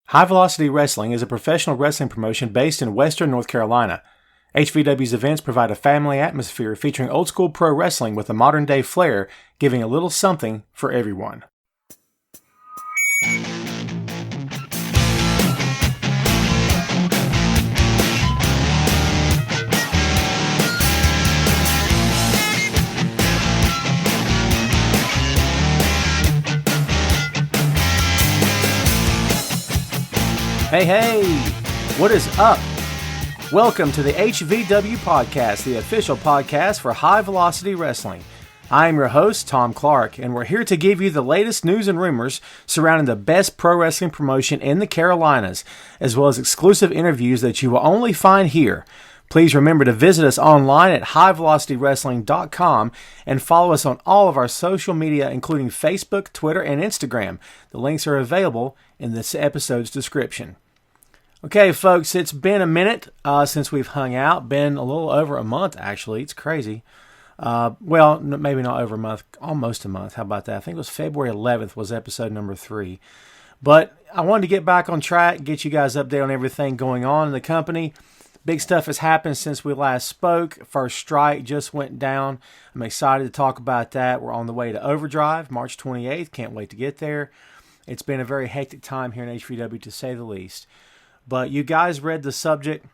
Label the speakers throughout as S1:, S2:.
S1: High Velocity Wrestling is a professional wrestling promotion based in Western North Carolina. HVW's events provide a family atmosphere featuring old-school pro wrestling with a modern-day flair, giving a little something for everyone. Hey, what is up? Welcome to the HVW Podcast, the official podcast for High Velocity Wrestling. I am your host, Tom Clark, and we're here to give you the latest news and rumors surrounding the best pro wrestling promotion in the Carolinas, as well as exclusive interviews that you will only find here. Please remember to visit us online at highvelocitywrestling.com and follow us on all of our social media, including Facebook, Twitter, and Instagram. The links are available in this episode's description. Okay, folks, it's been a minute since we've hung out. Been a little over a month, actually. It's crazy. Well, maybe not over a month, almost a month. How about that? I think it was February 11th was episode number 3. But I wanted to get back on track, get you guys updated on everything going on in the company. Big stuff has happened since we last spoke. First Strike just went down. I'm excited to talk about that. We're on the way to Overdrive, March 28th. Can't wait to get there. It's been a very hectic time here in HVW, to say the least. But you guys read the subject.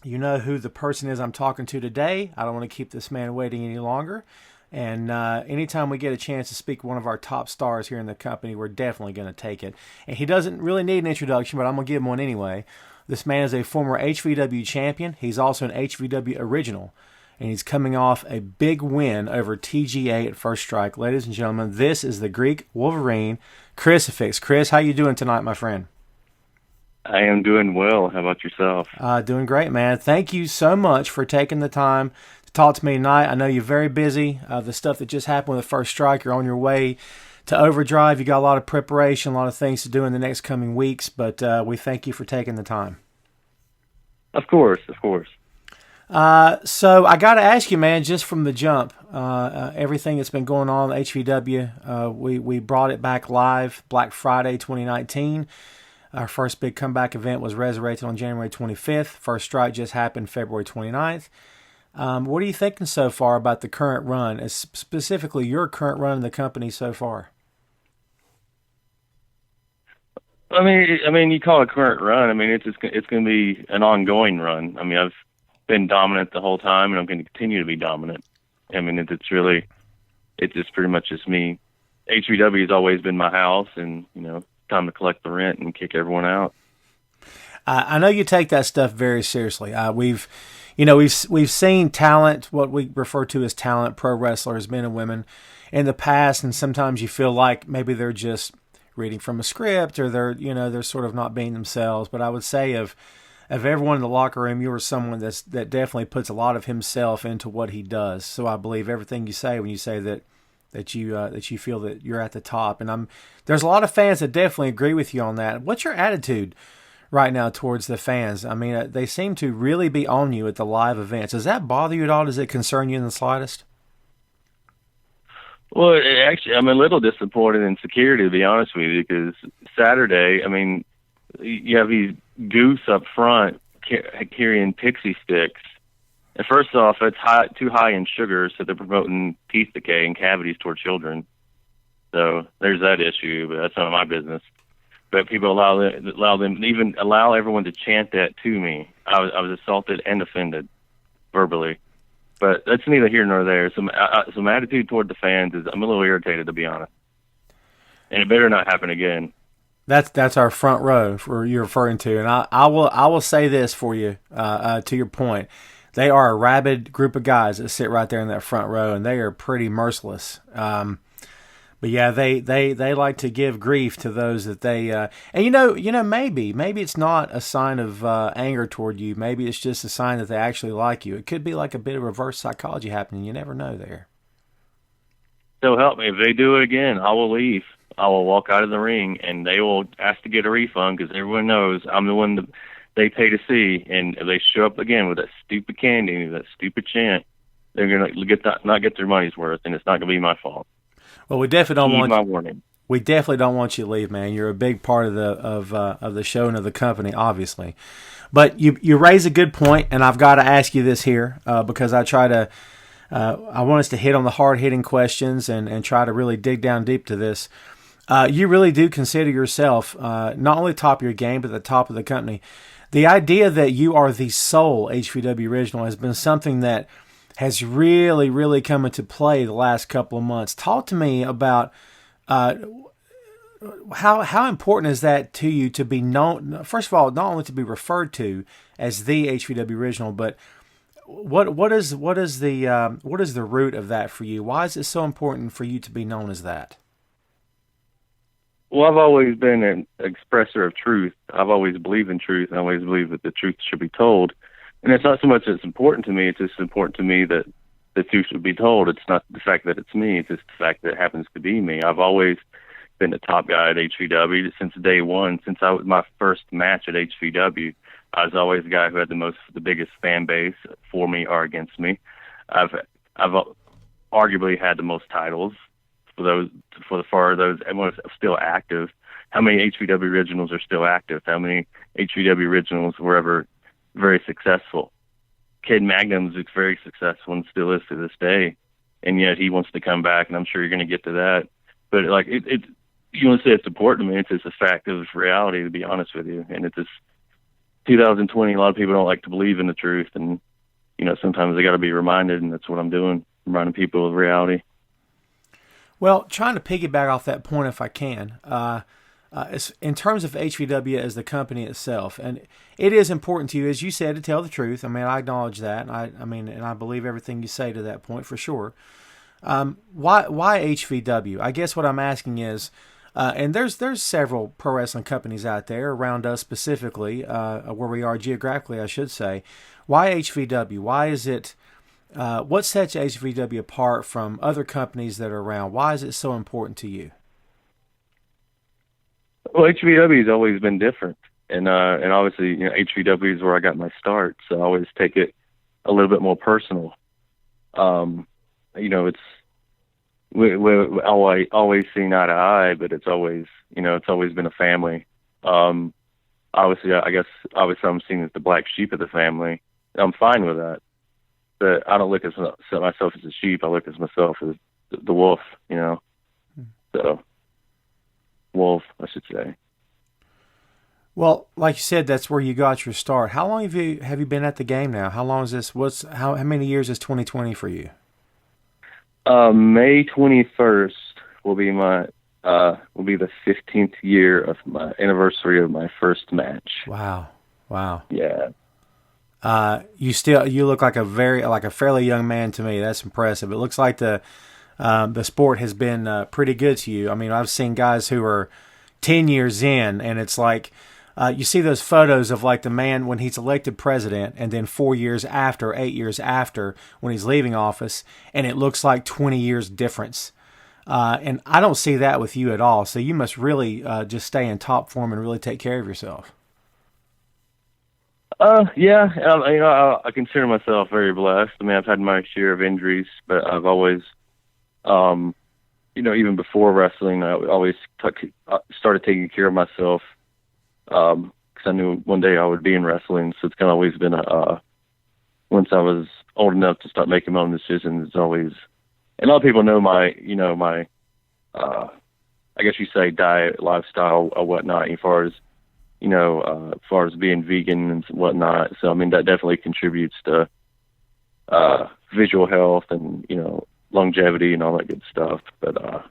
S1: You know who the person is I'm talking to today. I don't want to keep this man waiting any longer. And anytime we get a chance to speak with one of our top stars here in the company, we're definitely going to take it. And he doesn't really need an introduction, but I'm going to give him one anyway. This man is a former HVW champion. He's also an HVW original. And he's coming off a big win over TGA at First Strike. Ladies and gentlemen, this is the Greek Wolverine, Chrisifix. Chris, how you doing tonight, my friend?
S2: I am doing well. How about yourself?
S1: Doing great, man. Thank you so much for taking the time to talk to me tonight. I know you're very busy. The stuff that just happened with the First Strike, you're on your way to Overdrive. You got a lot of preparation, a lot of things to do in the next coming weeks, but we thank you for taking the time.
S2: Of course.
S1: So I got to ask you, man, just from the jump, everything that's been going on at HVW, we brought it back live Black Friday 2019. Our first big comeback event was resurrected on January 25th. First Strike just happened February 29th. What are you thinking so far about the current run, specifically your current run in the company so far?
S2: I mean, you call it a current run. I mean, it's going to be an ongoing run. I mean, I've been dominant the whole time, and I'm going to continue to be dominant. I mean, it's just pretty much just me. HVW has always been my house, and time to collect the rent and kick everyone out.
S1: I know you take that stuff very seriously. We've seen talent, what we refer to as talent, pro wrestlers, men and women, in the past, and sometimes you feel like maybe they're just reading from a script, or they're sort of not being themselves. But I would say of everyone in the locker room, you were someone that definitely puts a lot of himself into what he does. So I believe everything you say when you say that you feel that you're at the top. And there's a lot of fans that definitely agree with you on that. What's your attitude right now towards the fans? I mean, they seem to really be on you at the live events. Does that bother you at all? Does it concern you in the slightest?
S2: Well, actually, I'm a little disappointed in security, to be honest with you, because Saturday, I mean, you have these goofs up front carrying pixie sticks. And first off, it's too high in sugar, so they're promoting teeth decay and cavities toward children. So there's that issue, but that's none of my business. But people allow everyone to chant that to me. I was assaulted and offended verbally. But that's neither here nor there. Some attitude toward the fans is, I'm a little irritated, to be honest. And it better not happen again.
S1: That's our front row you're referring to, and I will say this for you to your point. They are a rabid group of guys that sit right there in that front row, and they are pretty merciless. But yeah, they like to give grief to those that they and maybe it's not a sign of anger toward you. Maybe it's just a sign that they actually like you. It could be like a bit of reverse psychology happening. You never know there.
S2: So help me, if they do it again, I will leave. I will walk out of the ring, and they will ask to get a refund because everyone knows I'm the one that they pay to see. And if they show up again with that stupid candy, that stupid chant, they're going to not get their money's worth, and it's not going to be my fault.
S1: Well, we definitely don't want
S2: my warning.
S1: We definitely don't want you to leave, man. You're a big part of the show and of the company, obviously. But you raise a good point, and I've got to ask you this here because I want us to hit on the hard hitting questions and try to really dig down deep to this. You really do consider yourself not only top of your game, but the top of the company. The idea that you are the sole HVW original has been something that has really, really come into play the last couple of months. Talk to me about how important is that to you to be known? First of all, not only to be referred to as the HVW original, but what is the root of that for you? Why is it so important for you to be known as that?
S2: Well, I've always been an expresser of truth. I've always believed in truth. I always believe that the truth should be told. And it's not so much that it's important to me. It's just important to me that the truth should be told. It's not the fact that it's me. It's just the fact that it happens to be me. I've always been the top guy at HVW since day one. Since I was my first match at HVW, I was always the guy who had the biggest fan base for me or against me. I've arguably had the most titles for those everyone's still active. How many HVW originals are still active? How many HVW originals were ever very successful? Kid Magnum is very successful and still is to this day, and yet he wants to come back, and I'm sure you're going to get to that. But like it you want to say it's important to me? It's just a fact of reality, to be honest with you. And it's just 2020. A lot of people don't like to believe in the truth, and sometimes they got to be reminded, and that's what I'm doing, reminding people of reality.
S1: Well, trying to piggyback off that point, if I can, in terms of HVW as the company itself, and it is important to you, as you said, to tell the truth. I mean, I acknowledge that. And I believe everything you say to that point for sure. Why HVW? I guess what I'm asking is, and there's several pro wrestling companies out there around us specifically, where we are geographically, I should say. Why HVW? Why is it? What sets HVW apart from other companies that are around? Why is it so important to you?
S2: Well, HVW has always been different, and obviously, HVW is where I got my start, so I always take it a little bit more personal. It's we always seen eye to eye, but it's always been a family. Obviously, I guess I'm seen as the black sheep of the family. I'm fine with that. But I don't look at myself as a sheep. I look at myself as the wolf, So, wolf, I should say.
S1: Well, like you said, that's where you got your start. How long have you been at the game now? How long is this? How many years is 2020 for you?
S2: May 21st will be the 15th year of my anniversary of my first match.
S1: Wow.
S2: Yeah.
S1: You look like a fairly young man to me. That's impressive. It looks like the sport has been pretty good to you. I mean, I've seen guys who are 10 years in, and it's like you see those photos of like the man when he's elected president, and then 8 years after when he's leaving office, and it looks like 20 years difference. And I don't see that with you at all. So you must really just stay in top form and really take care of yourself.
S2: Yeah, I consider myself very blessed. I mean, I've had my share of injuries, but I've always, even before wrestling, I always started taking care of myself, because I knew one day I would be in wrestling. So it's kind of always been once I was old enough to start making my own decisions, it's always, and a lot of people know my, I guess you say diet, lifestyle, or whatnot, as far as being vegan and whatnot. So, I mean, that definitely contributes to visual health and, longevity and all that good stuff. But,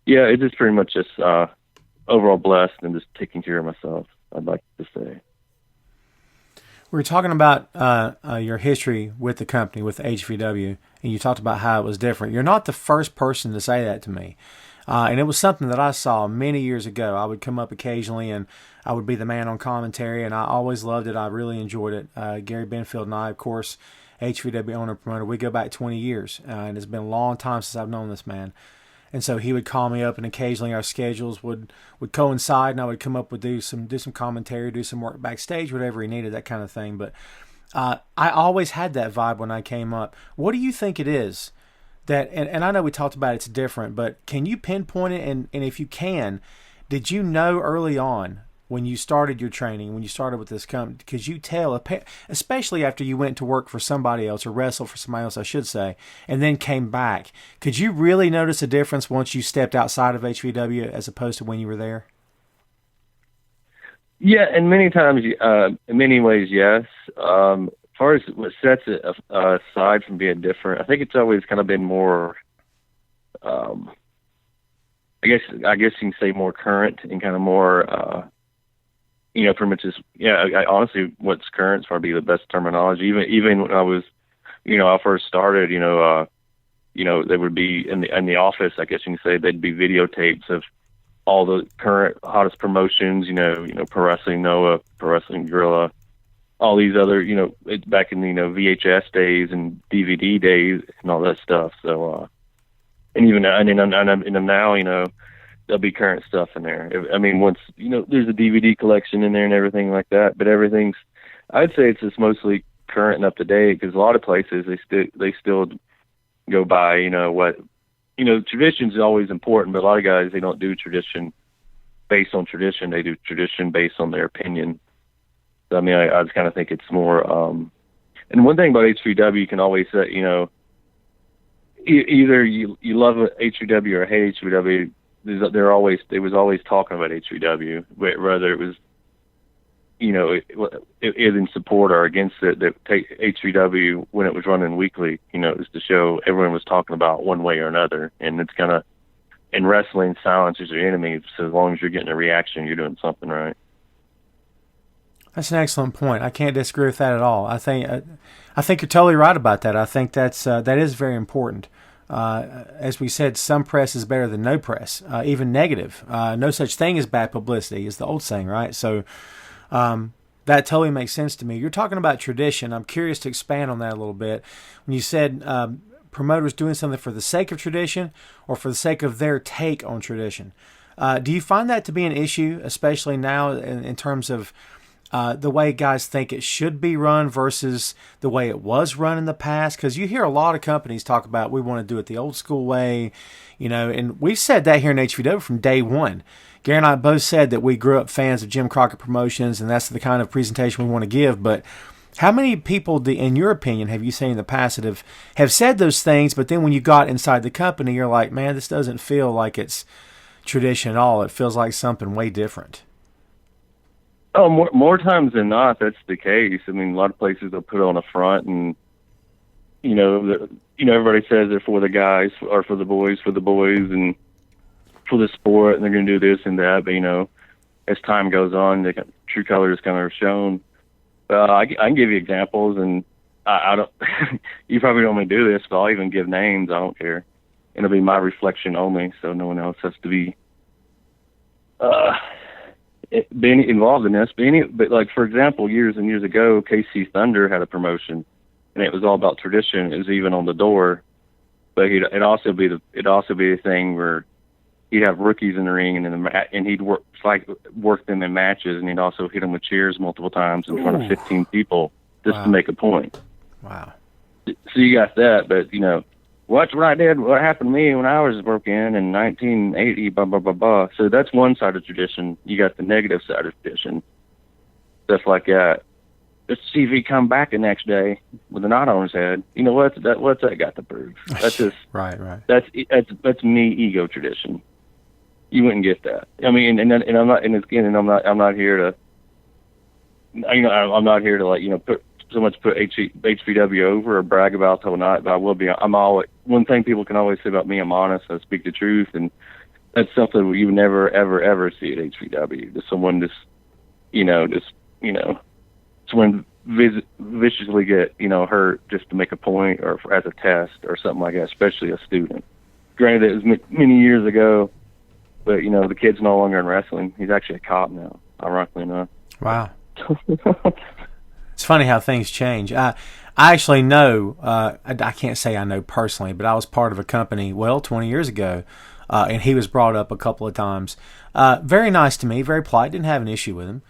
S2: yeah, it's just pretty much just overall blessed and just taking care of myself, I'd like to say.
S1: We were talking about your history with the company, with HVW, and you talked about how it was different. You're not the first person to say that to me. And it was something that I saw many years ago. I would come up occasionally, and I would be the man on commentary, and I always loved it. I really enjoyed it. Gary Benfield and I, of course, HVW owner promoter, we go back 20 years, and it's been a long time since I've known this man. And so he would call me up, and occasionally our schedules would coincide, and I would come up with do some commentary, do some work backstage, whatever he needed, that kind of thing. But I always had that vibe when I came up. What do you think it is that, and I know we talked about it's different, but can you pinpoint it? And if you can, did you know early on when you started your training, when you started with this company, because you tell, especially after you went to work for somebody else or wrestle for somebody else, I should say, and then came back, could you really notice a difference once you stepped outside of HVW as opposed to when you were there?
S2: Yeah, and many times, in many ways, yes. As far as what sets it aside from being different, I think it's always kind of been more, I guess you can say more current and kind of more, pretty much just, honestly, what's current is probably the best terminology. Even when I was, I first started, there would be in the office, I guess you can say, there'd be videotapes of all the current hottest promotions, Pro Wrestling Noah, Pro Wrestling Gorilla, all these other, it's back in, VHS days and DVD days and all that stuff. So, and even now, there'll be current stuff in there. Once, there's a DVD collection in there and everything like that, but everything's, I'd say it's just mostly current and up to date, because a lot of places, they still go by, tradition is always important, but a lot of guys, they don't do tradition based on tradition. They do tradition based on their opinion. So, I just kind of think it's more, and one thing about HVW, you can always say, either you love HVW or hate HVW. They was always talking about HVW, whether it was, either in support or against it. That HVW, when it was running weekly, it was the show everyone was talking about one way or another. And it's kind of, in wrestling, silence is your enemy. So as long as you're getting a reaction, you're doing something right.
S1: That's an excellent point. I can't disagree with that at all. I think you're totally right about that. I think that is very important. As we said, some press is better than no press, even negative. No such thing as bad publicity is the old saying, right? So that totally makes sense to me. You're talking about tradition. I'm curious to expand on that a little bit. When you said promoters doing something for the sake of tradition or for the sake of their take on tradition, do you find that to be an issue, especially now in terms of the way guys think it should be run versus the way it was run in the past? Because you hear a lot of companies talk about, we want to do it the old school way, and we've said that here in HVW from day one. Gary and I both said that we grew up fans of Jim Crockett Promotions, and that's the kind of presentation we want to give. But how many people, in your opinion, have you seen in the past that have said those things, but then when you got inside the company, you're like, man, this doesn't feel like it's tradition at all. It feels like something way different.
S2: Oh, more times than not, that's the case. A lot of places they'll put it on the front, and everybody says they're for the guys or for the boys, and for the sport, and they're going to do this and that. But as time goes on, the true colors kind of are shown. I can give you examples, and I don't. You probably don't want me to do this, but I'll even give names. I don't care. It'll be my reflection only, so no one else has to be. Being involved in this, but like, for example, years and years ago, KC Thunder had a promotion, and it was all about tradition. It was even on the door, but it'd also be a thing where he'd have rookies in the ring, and he'd work them in matches, and he'd also hit them with chairs multiple times in front of 15 people just to make a point.
S1: Wow.
S2: So you got that, but what I did, what happened to me when I was broke in 1980, blah, blah, blah, blah. So that's one side of tradition. You got the negative side of tradition. Stuff like that. Let's see if he come back the next day with a knot on his head. What's that got to prove? That's just
S1: right.
S2: That's me ego tradition. You wouldn't get that. I'm not here to. I'm not here to put HVW over or brag about till not. But I will be. I'm always, one thing people can always say about me, I'm honest. I speak the truth, and that's something you would never, ever, ever see at HVW. Just someone someone viciously get hurt just to make a point or as a test or something like that, especially a student. Granted, it was many years ago, but the kid's no longer in wrestling. He's actually a cop now, ironically enough.
S1: Wow. It's funny how things change. I actually know, I can't say I know personally, but I was part of a company, 20 years ago, and he was brought up a couple of times. Very nice to me, very polite, didn't have an issue with him.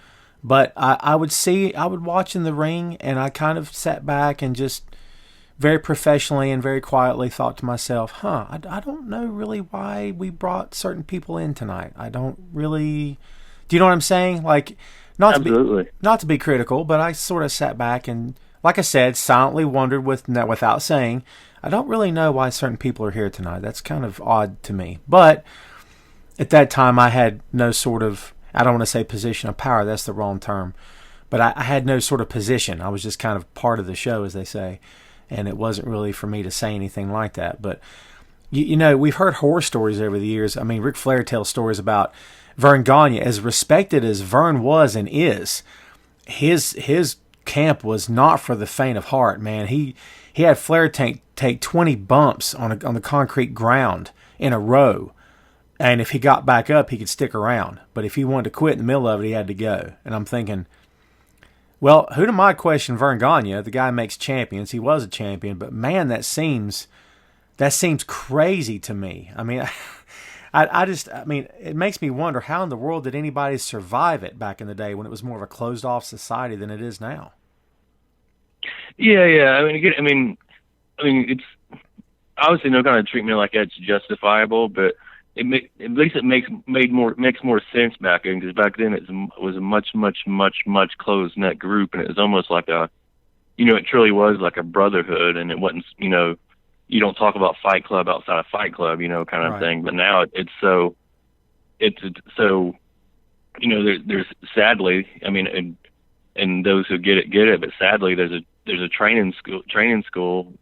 S1: But I would watch in the ring, and I kind of sat back and just very professionally and very quietly thought to myself, I don't know really why we brought certain people in tonight. I don't really, do you know what I'm saying? Like,
S2: Absolutely.
S1: Not to be critical, but I sort of sat back and, like I said, silently wondered without saying, I don't really know why certain people are here tonight. That's kind of odd to me. But at that time, I had no sort of, I don't want to say position of power. That's the wrong term. But I had no sort of position. I was just kind of part of the show, as they say. And it wasn't really for me to say anything like that. But, you know, we've heard horror stories over the years. I mean, Ric Flair tells stories about Vern Gagne. As respected as Vern was and is, his camp was not for the faint of heart, man. He had Flair take 20 bumps on the concrete ground in a row. And if he got back up, he could stick around. But if he wanted to quit in the middle of it, he had to go. And I'm thinking, well, who am I to question Vern Gagne? The guy makes champions. He was a champion. But, man, that seems crazy to me. I mean, I mean, it makes me wonder, how in the world did anybody survive it back in the day when it was more of a closed-off society than it is now?
S2: Yeah. I mean, it's obviously no kind of treatment like that's justifiable, but at least it makes more sense back then, because back then it was a much closed net group, and it was almost like it truly was like a brotherhood, and it wasn't, you don't talk about Fight Club outside of Fight Club, kind of
S1: right.
S2: thing. But now it's so there's sadly, I mean, and those who get it, but sadly there's a training school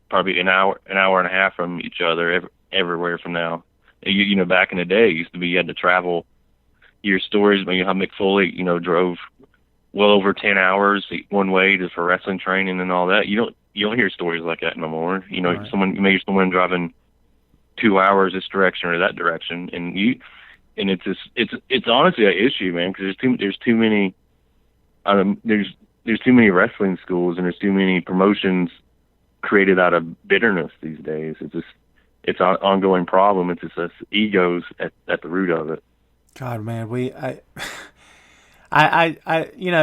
S2: probably an hour and a half from each other everywhere from now. Back in the day, it used to be you had to travel. Your stories, how Mick Foley, drove well over 10 hours one way for wrestling training and all that. You don't hear stories like that no more.
S1: Right.
S2: Someone driving 2 hours this direction or that direction, and it's honestly an issue, man, because there's too many wrestling schools, and there's too many promotions created out of bitterness these days. It's an ongoing problem. It's just us egos at the root of it.
S1: God, man, I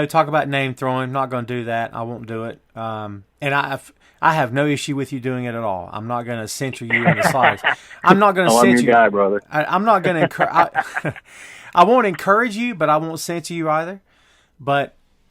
S1: talk about name throwing. Not going to do that. I won't do it. And I have no issue with you doing it at all. I'm not going to censor you in the slightest. I'm not going to censor
S2: I'm your guy, brother.
S1: I'm not going to encourage. I won't encourage you, but I won't censor you either.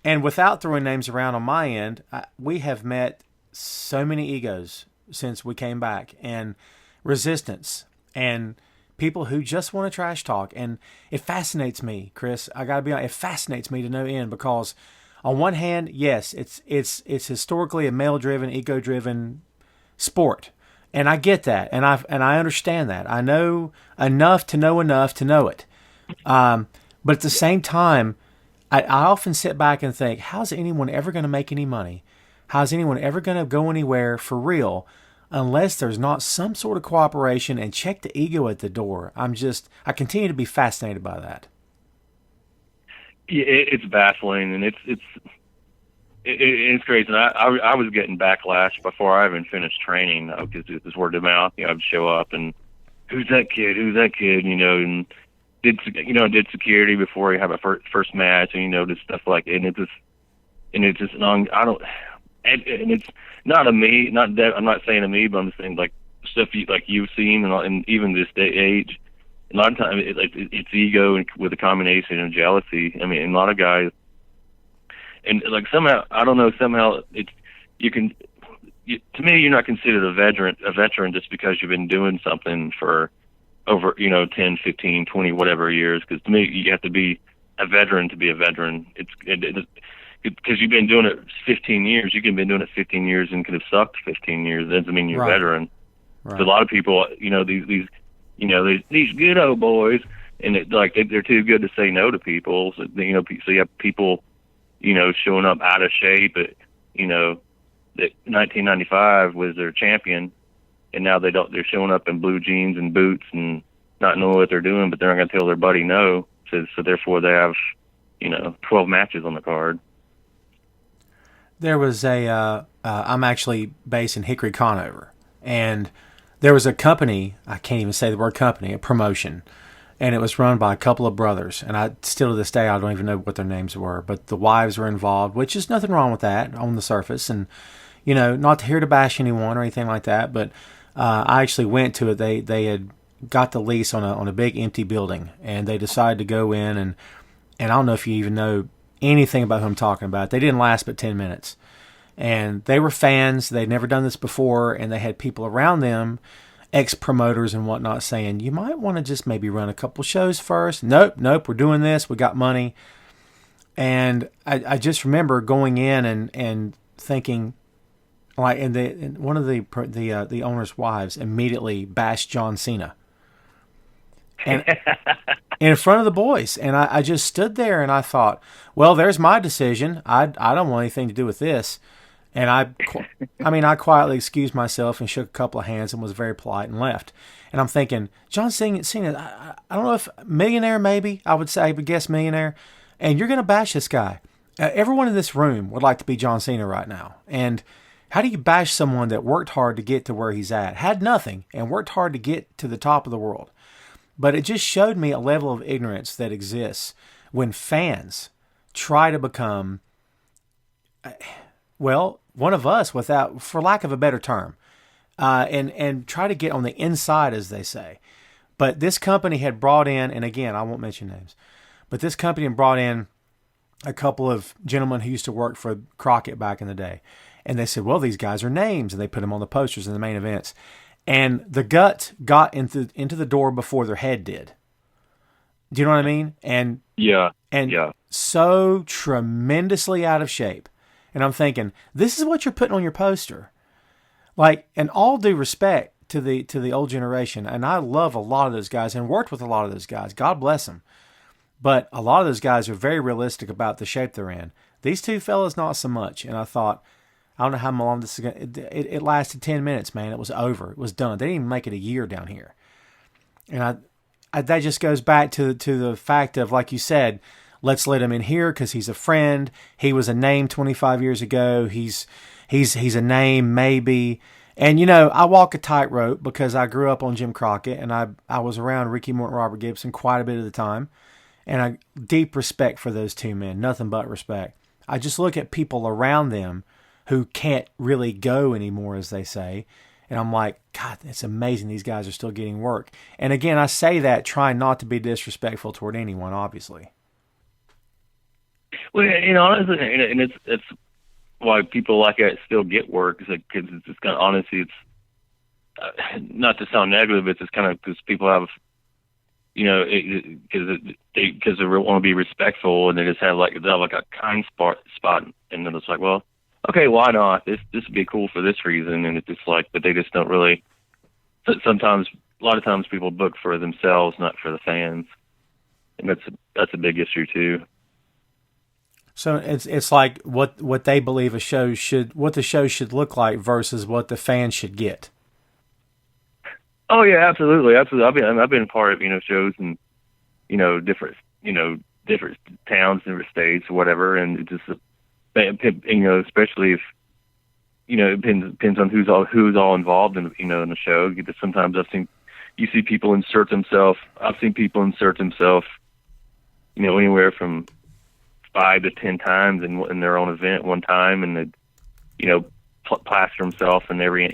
S1: And without throwing names around on my end, we have met so many egos since we came back, and resistance, and people who just want to trash talk. And it fascinates me, Chris. I got to be honest, it fascinates me to no end, because on one hand, yes, it's historically a male-driven, ego-driven sport. And I get that, and I understand that. I know enough to know it. But at the same time, I often sit back and think, how's anyone ever going to make any money? How's anyone ever going to go anywhere for real unless there's not some sort of cooperation and check the ego at the door? I continue to be fascinated by that.
S2: Yeah, it's baffling, and it's crazy. And I was getting backlash before I even finished training, because it was word of mouth. I'd show up and who's that kid, and did security before you have a first match, and just stuff like it. And it's just and it's not a me, not that I'm not saying to me, but I'm just saying like stuff you've seen, and even this day age, a lot of times it's ego with a combination of jealousy. I mean, and a lot of guys, and like somehow it's to me, you're not considered a veteran just because you've been doing something for over 10, 15, 20 whatever years. Because to me, you have to be a veteran to be a veteran. Because you've been doing it 15 years. You could have been doing it 15 years and could have sucked 15 years. That doesn't mean you're a veteran. Right. So a lot of people, these good old boys, and they're too good to say no to people. So so you have people, showing up out of shape. That 1995 was their champion, and now they're showing up in blue jeans and boots and not knowing what they're doing, but they're not going to tell their buddy no. So therefore they have 12 matches on the card.
S1: There was I'm actually based in Hickory, Conover, and there was a company, I can't even say the word company, a promotion, and it was run by a couple of brothers, and I still to this day, I don't even know what their names were, but the wives were involved, which is nothing wrong with that on the surface, and not here to bash anyone or anything like that, but I actually went to it. They had got the lease on a big empty building, and they decided to go in, and I don't know if you even know anything about who I'm talking about. They didn't last but 10 minutes. And they were fans. They'd never done this before, and they had people around them, ex-promoters and whatnot, saying, you might want to just maybe run a couple shows first. Nope, we're doing this. We got money. And I just remember going in and thinking, like, and one of the owner's wives immediately bashed John Cena. And in front of the boys. And I just stood there and I thought, well, there's my decision. I don't want anything to do with this. And I quietly excused myself and shook a couple of hands and was very polite and left. And I'm thinking, John Cena, I don't know if millionaire, maybe I would say, but guess millionaire. And you're going to bash this guy. Everyone in this room would like to be John Cena right now. And how do you bash someone that worked hard to get to where he's at, had nothing, and worked hard to get to the top of the world? But it just showed me a level of ignorance that exists when fans try to become, well, one of us, for lack of a better term, and try to get on the inside, as they say. But this company had brought in, and again, I won't mention names, but this company had brought in a couple of gentlemen who used to work for Crockett back in the day. And they said, well, these guys are names, and they put them on the posters in the main events. And the gut got into the door before their head did. Do you know what I mean? And so tremendously out of shape. And I'm thinking, this is what you're putting on your poster. Like, and all due respect to the old generation, and I love a lot of those guys and worked with a lot of those guys. God bless them. But a lot of those guys are very realistic about the shape they're in. These two fellas, not so much. And I thought, I don't know how long this is going to... It lasted 10 minutes, man. It was over. It was done. They didn't even make it a year down here. And that just goes back to the fact of, like you said, let's let him in here because he's a friend. He was a name 25 years ago. He's a name, maybe. And, I walk a tightrope because I grew up on Jim Crockett, and I was around Ricky Morton, Robert Gibson quite a bit of the time. And I deep respect for those two men, nothing but respect. I just look at people around them who can't really go anymore, as they say. And I'm like, God, it's amazing these guys are still getting work. And again, I say that trying not to be disrespectful toward anyone, obviously.
S2: Well, honestly, and it's why people like that still get work, because it's just kind of, honestly, it's not to sound negative, it's just kind of because people have, because they want to be respectful, and they just have they have a kind spot, and then it's like, well, okay, why not? This would be cool for this reason, and it's just but they just don't really. Sometimes, a lot of times, people book for themselves, not for the fans, and that's a big issue too.
S1: So it's like what they believe the show should look like versus what the fans should get.
S2: Oh yeah, absolutely. I've been a part of shows and different towns, different states, or whatever, and it just especially if it depends on who's all involved in in the show. Sometimes you see people insert themselves. I've seen people insert themselves, anywhere from 5 to 10 times in their own event one time, and they plaster themselves in every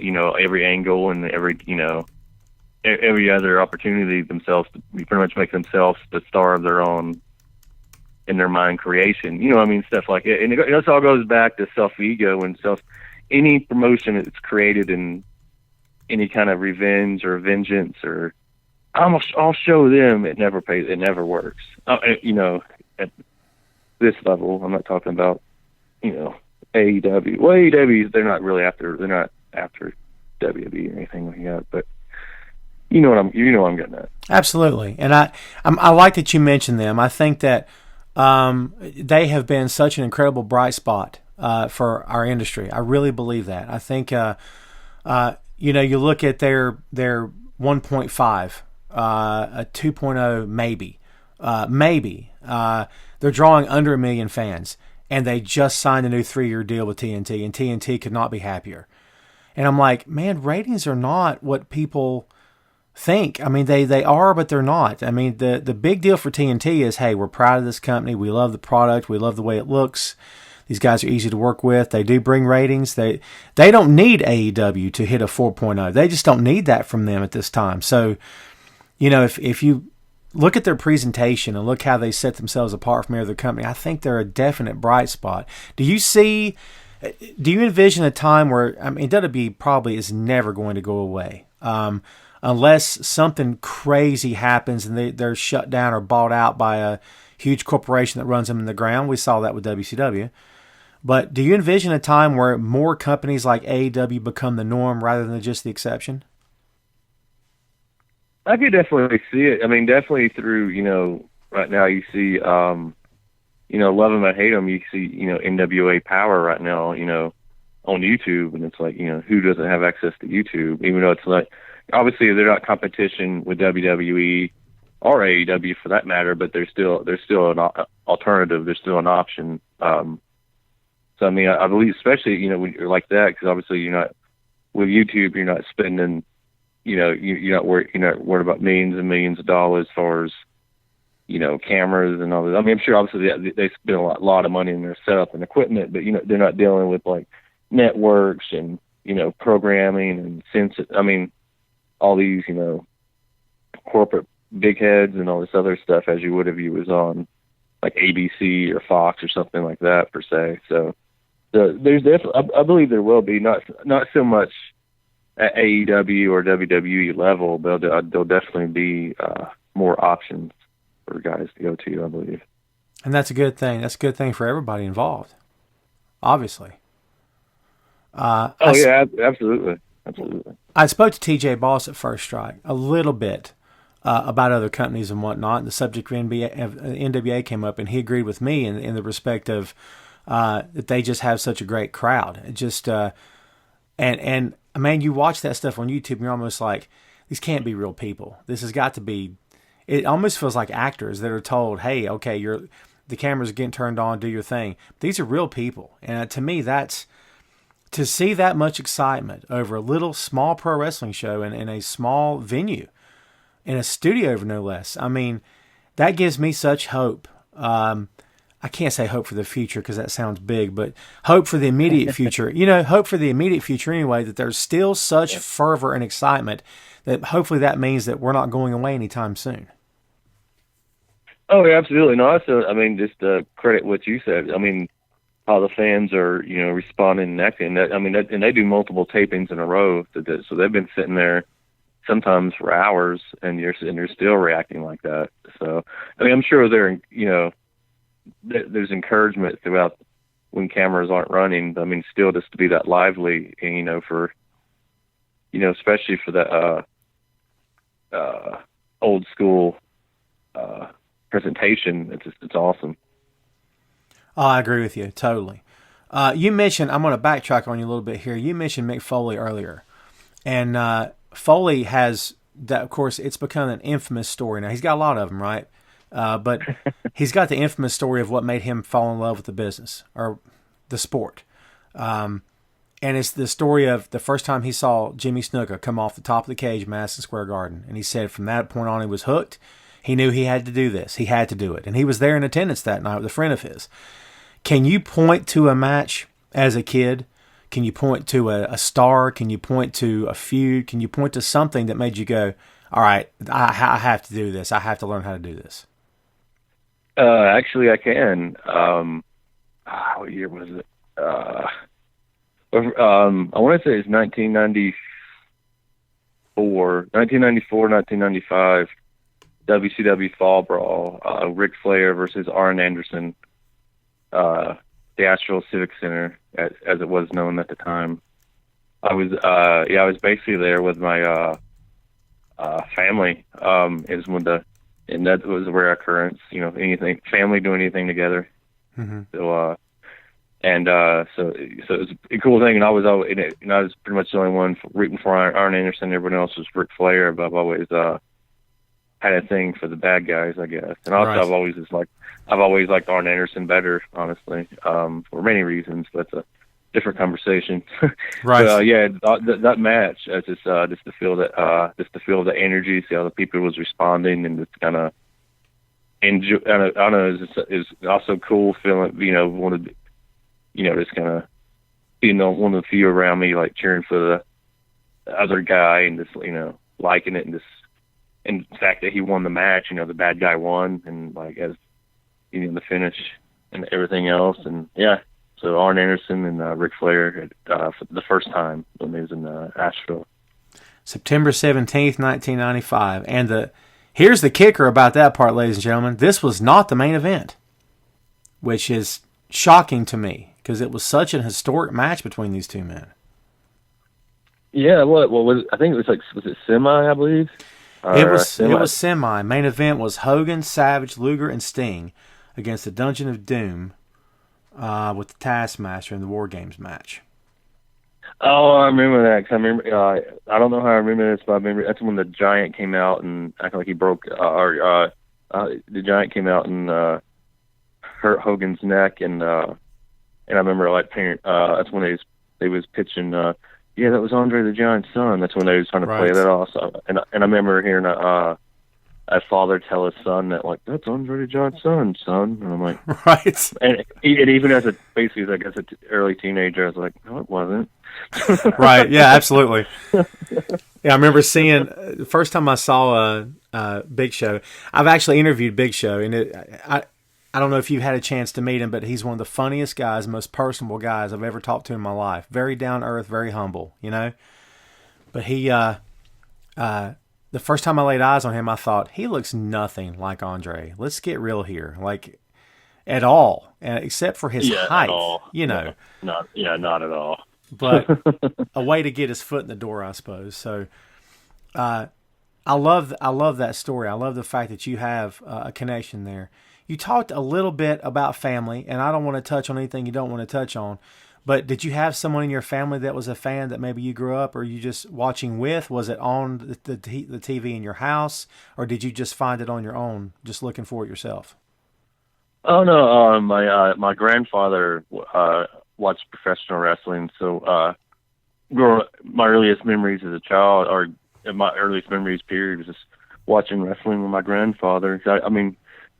S2: angle and every other opportunity themselves to pretty much make themselves the star of their own in their mind creation. Stuff like it. And it all goes back to self-ego and any promotion that's created in any kind of revenge or vengeance or I'll show them, it never pays. It never works. At this level, I'm not talking about, AEW. Well, AEW, they're not after WWE or anything like that, but you know what I'm getting at. Absolutely.
S1: And I like that you mentioned them. I think that they have been such an incredible bright spot for our industry. I really believe that. I think you look at their 1.5, a 2.0 maybe. They're drawing under 1 million fans, and they just signed a new 3-year deal with TNT, and TNT could not be happier. And I'm like, man, ratings are not what people think. I mean, they are, but they're not. I mean, the big deal for TNT is, hey, we're proud of this company. We love the product. We love the way it looks. These guys are easy to work with. They do bring ratings. They don't need AEW to hit a 4.0. They just don't need that from them at this time. So, if you look at their presentation and look how they set themselves apart from every other company, I think they're a definite bright spot. Do you envision a time where, WWE probably is never going to go away, unless something crazy happens and they're shut down or bought out by a huge corporation that runs them in the ground? We saw that with WCW. But do you envision a time where more companies like AEW become the norm rather than just the exception?
S2: I could definitely see it. Definitely through, right now you see, love them or hate them, you see, NWA Power right now, on YouTube, and it's like, who doesn't have access to YouTube? Even though it's like, obviously they're not competition with WWE or AEW for that matter, but there's still an alternative. There's still an option. So I believe, especially when you're like that, because obviously you're not with YouTube. You're not spending, you're not worried about millions and millions of dollars as far as cameras and all that. I'm sure obviously they spend a lot of money in their setup and equipment, but they're not dealing with like networks and programming and all these corporate big heads and all this other stuff as you would if you was on like ABC or Fox or something like that per se. So there's definitely, I believe there will be, not so much at AEW or WWE level, but there'll definitely be more options for guys to go to, I believe.
S1: And that's a good thing. That's a good thing for everybody involved, obviously.
S2: Absolutely.
S1: I spoke to TJ Boss at First Strike a little bit about other companies and whatnot, and the subject of NWA came up, and he agreed with me in the respect of that they just have such a great crowd. It just and man, you watch that stuff on YouTube, and you're almost like, these can't be real people. This has got to be. It almost feels like actors that are told, "Hey, okay, the camera's getting turned on, do your thing." But these are real people, and to me, that's to see that much excitement over a little small pro wrestling show in a small venue, in a studio, no less. That gives me such hope. I can't say hope for the future because that sounds big, but hope for the immediate future. Hope for the immediate future anyway, that there's still such fervor and excitement that hopefully that means that we're not going away anytime soon.
S2: Oh, yeah, absolutely. No, also, just to credit what you said, how the fans are, responding and acting. And they do multiple tapings in a row, so they've been sitting there sometimes for hours, and you're still reacting like that. So, I'm sure there's encouragement throughout when cameras aren't running. Still just to be that lively, and, for, especially for the old school presentation, it's awesome.
S1: Oh, I agree with you totally. You mentioned, I'm going to backtrack on you a little bit here. You mentioned Mick Foley earlier, and Foley has that. Of course, it's become an infamous story now. He's got a lot of them, right? But he's got the infamous story of what made him fall in love with the business or the sport. And it's the story of the first time he saw Jimmy Snuka come off the top of the cage in Madison Square Garden. And he said from that point on, he was hooked. He knew he had to do this. He had to do it. And he was there in attendance that night with a friend of his. Can you point to a match as a kid? Can you point to a star? Can you point to a feud? Can you point to something that made you go, all right, I have to do this. I have to learn how to do this?
S2: Actually, I can. What year was it? I want to say it's 1994, 1995, WCW Fall Brawl, Ric Flair versus Arn Anderson, the Astral Civic Center, as it was known at the time. I was basically there with my family. And that was a rare occurrence, anything, family doing anything together. Mm-hmm. So it was a cool thing. And I was always, I was pretty much the only one rooting for Arn Anderson. Everyone else was Ric Flair, but I've always had a thing for the bad guys, I guess. And also, right. I've always liked Arn Anderson better, honestly, for many reasons. But it's a different conversation.
S1: Right.
S2: That match, just to feel the energy, see how the people was responding, and just kind of enjoy. I don't know, is also cool feeling. just kind of being one of the few around me, like cheering for the other guy and just, liking it, and the fact that he won the match, the bad guy won, and like as the finish and everything else, and yeah. So Arn Anderson and Ric Flair for the first time when he was in Asheville.
S1: September 17th, 1995. And here's the kicker about that part, ladies and gentlemen. This was not the main event, which is shocking to me because it was such an historic match between these two men.
S2: Yeah, what was I think it was it semi, I believe?
S1: It was semi. Main event was Hogan, Savage, Luger, and Sting against the Dungeon of Doom with the Taskmaster in the War Games match.
S2: Oh, I remember that. 'Cause I remember. I don't know how I remember this, but I remember that's when the Giant came out and acted like he broke. The Giant came out and hurt Hogan's neck, and I remember that's when they was pitching. Yeah, that was Andre the Giant's son. That's when they was trying to play that off. So, and I remember hearing a father tell his son that, like, that's Andre the Giant's son. And I'm like,
S1: right.
S2: And even as basically, I guess, an early teenager, I was like, no, it wasn't.
S1: Right. Yeah, absolutely. Yeah, I remember seeing the first time I saw Big Show. I've actually interviewed Big Show, and I don't know if you've had a chance to meet him, but he's one of the funniest guys, most personable guys I've ever talked to in my life. Very down to earth, very humble, But he, the first time I laid eyes on him, I thought, he looks nothing like Andre. Let's get real here. Like, at all. Except for his height,
S2: at all.
S1: No,
S2: not at all.
S1: But a way to get his foot in the door, I suppose. So, I love that story. I love the fact that you have a connection there. You talked a little bit about family, and I don't want to touch on anything you don't want to touch on, but did you have someone in your family that was a fan that maybe you grew up or you just watching with? Was it on the TV in your house, or did you just find it on your own, just looking for it yourself?
S2: Oh, no. My grandfather watched professional wrestling, so my earliest memories as a child, or my earliest memories period, was just watching wrestling with my grandfather.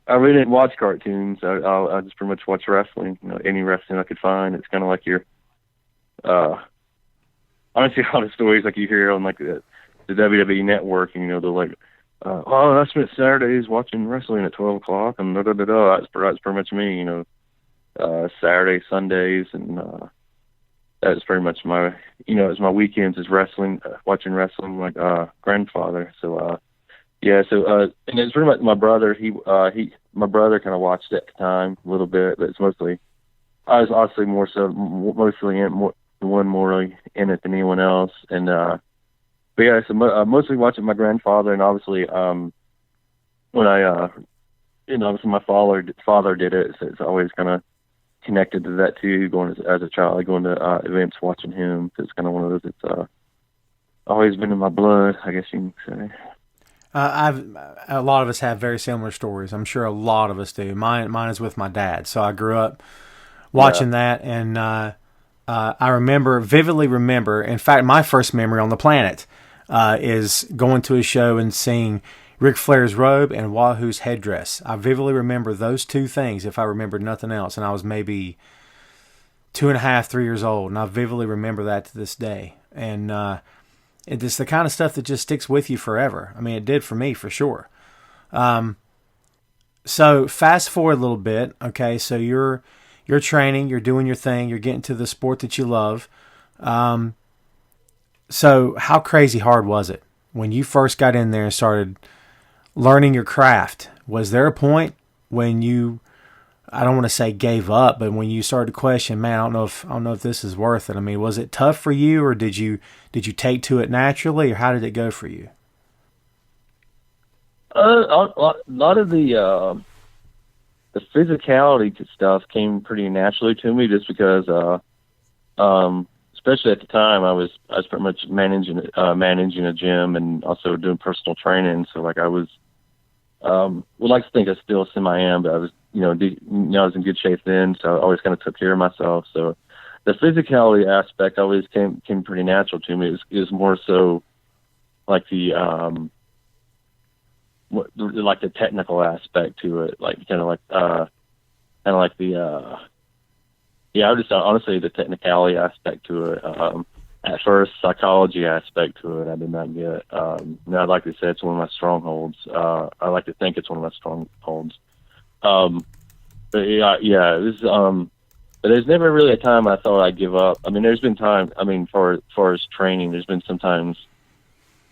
S2: I really didn't watch cartoons. I just pretty much watch wrestling. Any wrestling I could find. It's kind of like your, honestly, all the stories like you hear on like the WWE Network. They're like, I spent Saturdays watching wrestling at 12 o'clock, and That's pretty much me. Saturdays, Sundays, and that's pretty much my, it's my weekends is wrestling, watching wrestling with my grandfather. So. Yeah, so and it's pretty much my brother. My brother kind of watched it at the time a little bit, but it's mostly I was obviously mostly more in it than anyone else. And but yeah, so mostly watching my grandfather, and obviously when I obviously my father did it, so it's always kind of connected to that too. Going as a child, going to events, watching him. So it's kind of one of those that's always been in my blood, I guess you can say.
S1: A lot of us have very similar stories. I'm sure a lot of us do. Mine is with my dad. So I grew up watching that, and I vividly remember. In fact, my first memory on the planet is going to a show and seeing Ric Flair's robe and Wahoo's headdress. I vividly remember those two things, if I remembered nothing else. And I was maybe 2.5, 3 years old, and I vividly remember that to this day. And it's the kind of stuff that just sticks with you forever. I mean, it did for me, for sure. So fast forward a little bit. Okay, so you're training, you're doing your thing, you're getting to the sport that you love. So how crazy hard was it when you first got in there and started learning your craft? Was there a point when you, I don't want to say gave up, but when you started to question, man, I don't know if this is worth it. I mean, was it tough for you, or did you take to it naturally, or how did it go for you?
S2: A lot of the physicality stuff came pretty naturally to me, just because, especially at the time, I was pretty much managing a gym and also doing personal training. So like I was, would like to think I still semi am, but I was, I was in good shape then, so I always kind of took care of myself. So the physicality aspect always came pretty natural to me. It was more so like the technical aspect to it, like kind of like the yeah, I just honestly the technicality aspect to it. At first, psychology aspect to it, I did not get. I'd like to say it's one of my strongholds. I like to think it's one of my strongholds. But yeah, it was. But there's never really a time I thought I'd give up. I mean, there's been times. I mean, for as training, there's been sometimes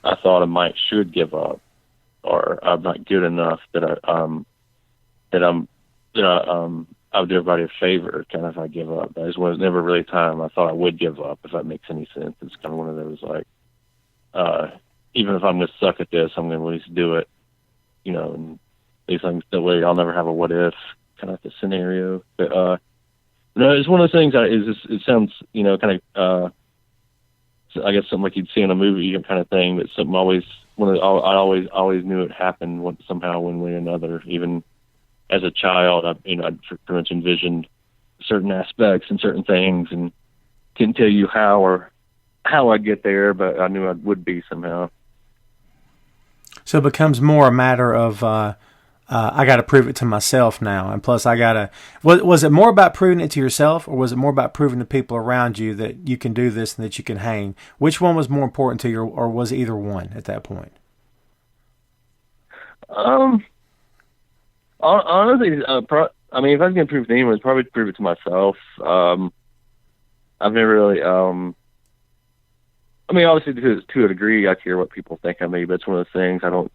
S2: I thought I should give up, or I'm not good enough that I would do everybody a favor, kind of, if I give up. There was never really a time I thought I would give up, if that makes any sense. It's kind of one of those, like, even if I'm going to suck at this, I'm going to at least do it, and these things, that way I'll never have a what if kind of like a scenario. But, it's one of those things it sounds, kind of, I guess something like you'd see in a movie kind of thing, but something I always knew it happened somehow one way or another. Even as a child, I'd pretty much envisioned certain aspects and certain things, and couldn't tell you how I'd get there, but I knew I would be somehow.
S1: So it becomes more a matter of I got to prove it to myself now, and plus I got to. Was it more about proving it to yourself, or was it more about proving to people around you that you can do this and that you can hang? Which one was more important to you, or was it either one at that point?
S2: Honestly, I mean, if I was going to prove it to anyone, I'd probably prove it to myself. I've never really, I mean, obviously to a degree, I care what people think of me, but it's one of those things I don't,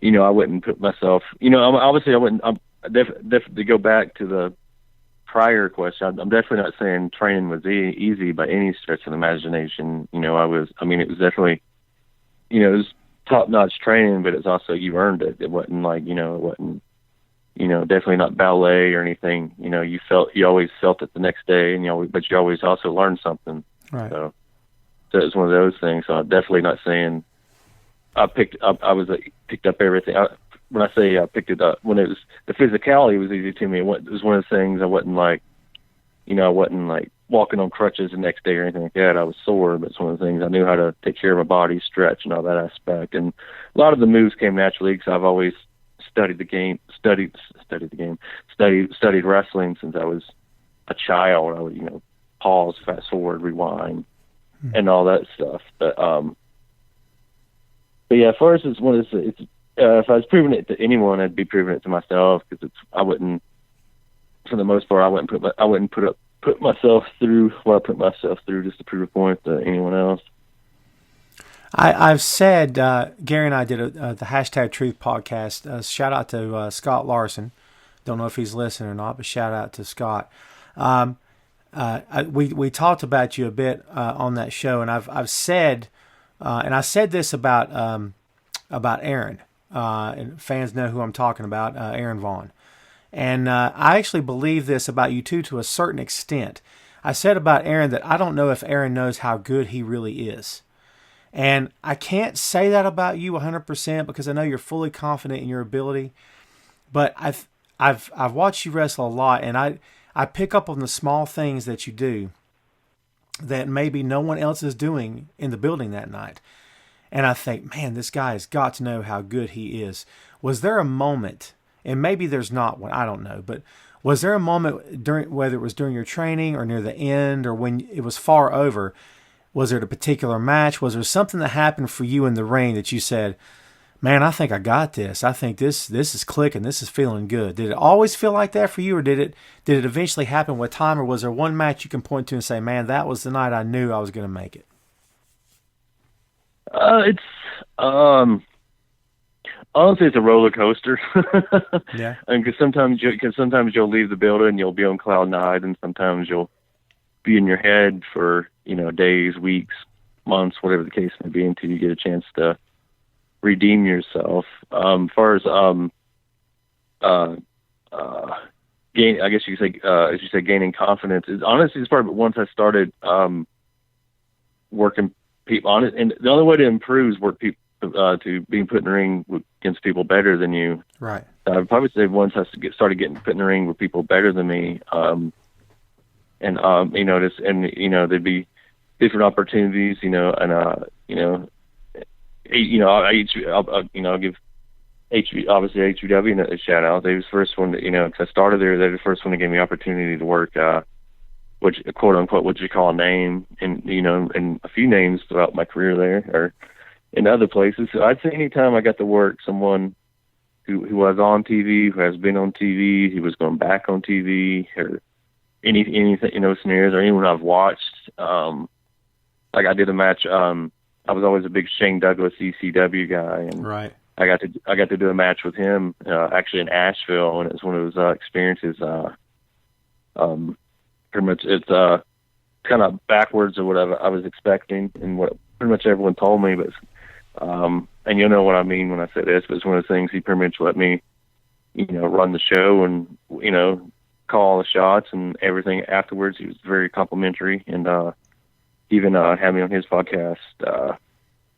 S2: I wouldn't put myself, obviously I wouldn't, definitely go back to the prior question. I'm definitely not saying training was easy by any stretch of the imagination. It was definitely, it was top-notch training, but it's also, you earned it. It wasn't like, it wasn't, definitely not ballet or anything. You always felt it the next day, but you always also learned something.
S1: Right.
S2: So it's one of those things. So I'm definitely not saying I picked up everything. When I say I picked it up, when it was, the physicality was easy to me. It was one of the things I wasn't like, I wasn't like walking on crutches the next day or anything like that. I was sore, but it's one of the things I knew how to take care of my body, stretch, and all that aspect. And a lot of the moves came naturally because I've always studied wrestling since I was a child. I would, pause, fast forward, rewind, and all that stuff. But yeah, as far as it's one of the, if I was proving it to anyone, I'd be proving it to myself, because I wouldn't, for the most part, I wouldn't put myself through what I put myself through just to prove a point to anyone else.
S1: I've said, Gary and I did the Hashtag Truth podcast. Shout out to Scott Larson. Don't know if he's listening or not, but shout out to Scott. We talked about you a bit on that show, and I've said, and I said this about Aaron, and fans know who I'm talking about, Aaron Vaughn. And I actually believe this about you too, to a certain extent. I said about Aaron that I don't know if Aaron knows how good he really is. And I can't say that about you 100% because I know you're fully confident in your ability. But I've watched you wrestle a lot, and I pick up on the small things that you do that maybe no one else is doing in the building that night. And I think, man, this guy has got to know how good he is. Was there a moment, and maybe there's not one, I don't know, but was there a moment during, whether it was during your training or near the end or when it was far over, was there a particular match? Was there something that happened for you in the ring that you said, man, I think I got this. I think this is clicking. This is feeling good. Did it always feel like that for you, or did it eventually happen with time, or was there one match you can point to and say, man, that was the night I knew I was going to make it?
S2: It's honestly, it's a roller coaster.
S1: Yeah.
S2: And because sometimes you'll leave the building and you'll be on cloud nine, and sometimes you'll be in your head for days, weeks, months, whatever the case may be, until you get a chance to redeem yourself. As far as gain, I guess you could say, as you say, gaining confidence is honestly, it's probably once I started working people on it, and the only way to improve is work people to being put in the ring against people better than you.
S1: Right.
S2: I'd probably say once I started getting put in the ring with people better than me, there'd be different opportunities, I'll give obviously HVW a shout out. They was the first one that, 'cause I started there. They're the first one that gave me opportunity to work which quote unquote what you call a name, and and a few names throughout my career there or in other places. So I'd say anytime I got to work someone who was on TV, who has been on TV, who was going back on TV, or anything, scenarios, or anyone I've watched. Like I did a match. I was always a big Shane Douglas ECW guy, and
S1: Right.
S2: I got to do a match with him actually in Asheville, and it was one of those experiences. Pretty much it's kind of backwards of what I was expecting and what pretty much everyone told me, but and you'll know what I mean when I say this, but it's one of the things he pretty much let me, run the show and, call the shots and everything afterwards. He was very complimentary, and even had me on his podcast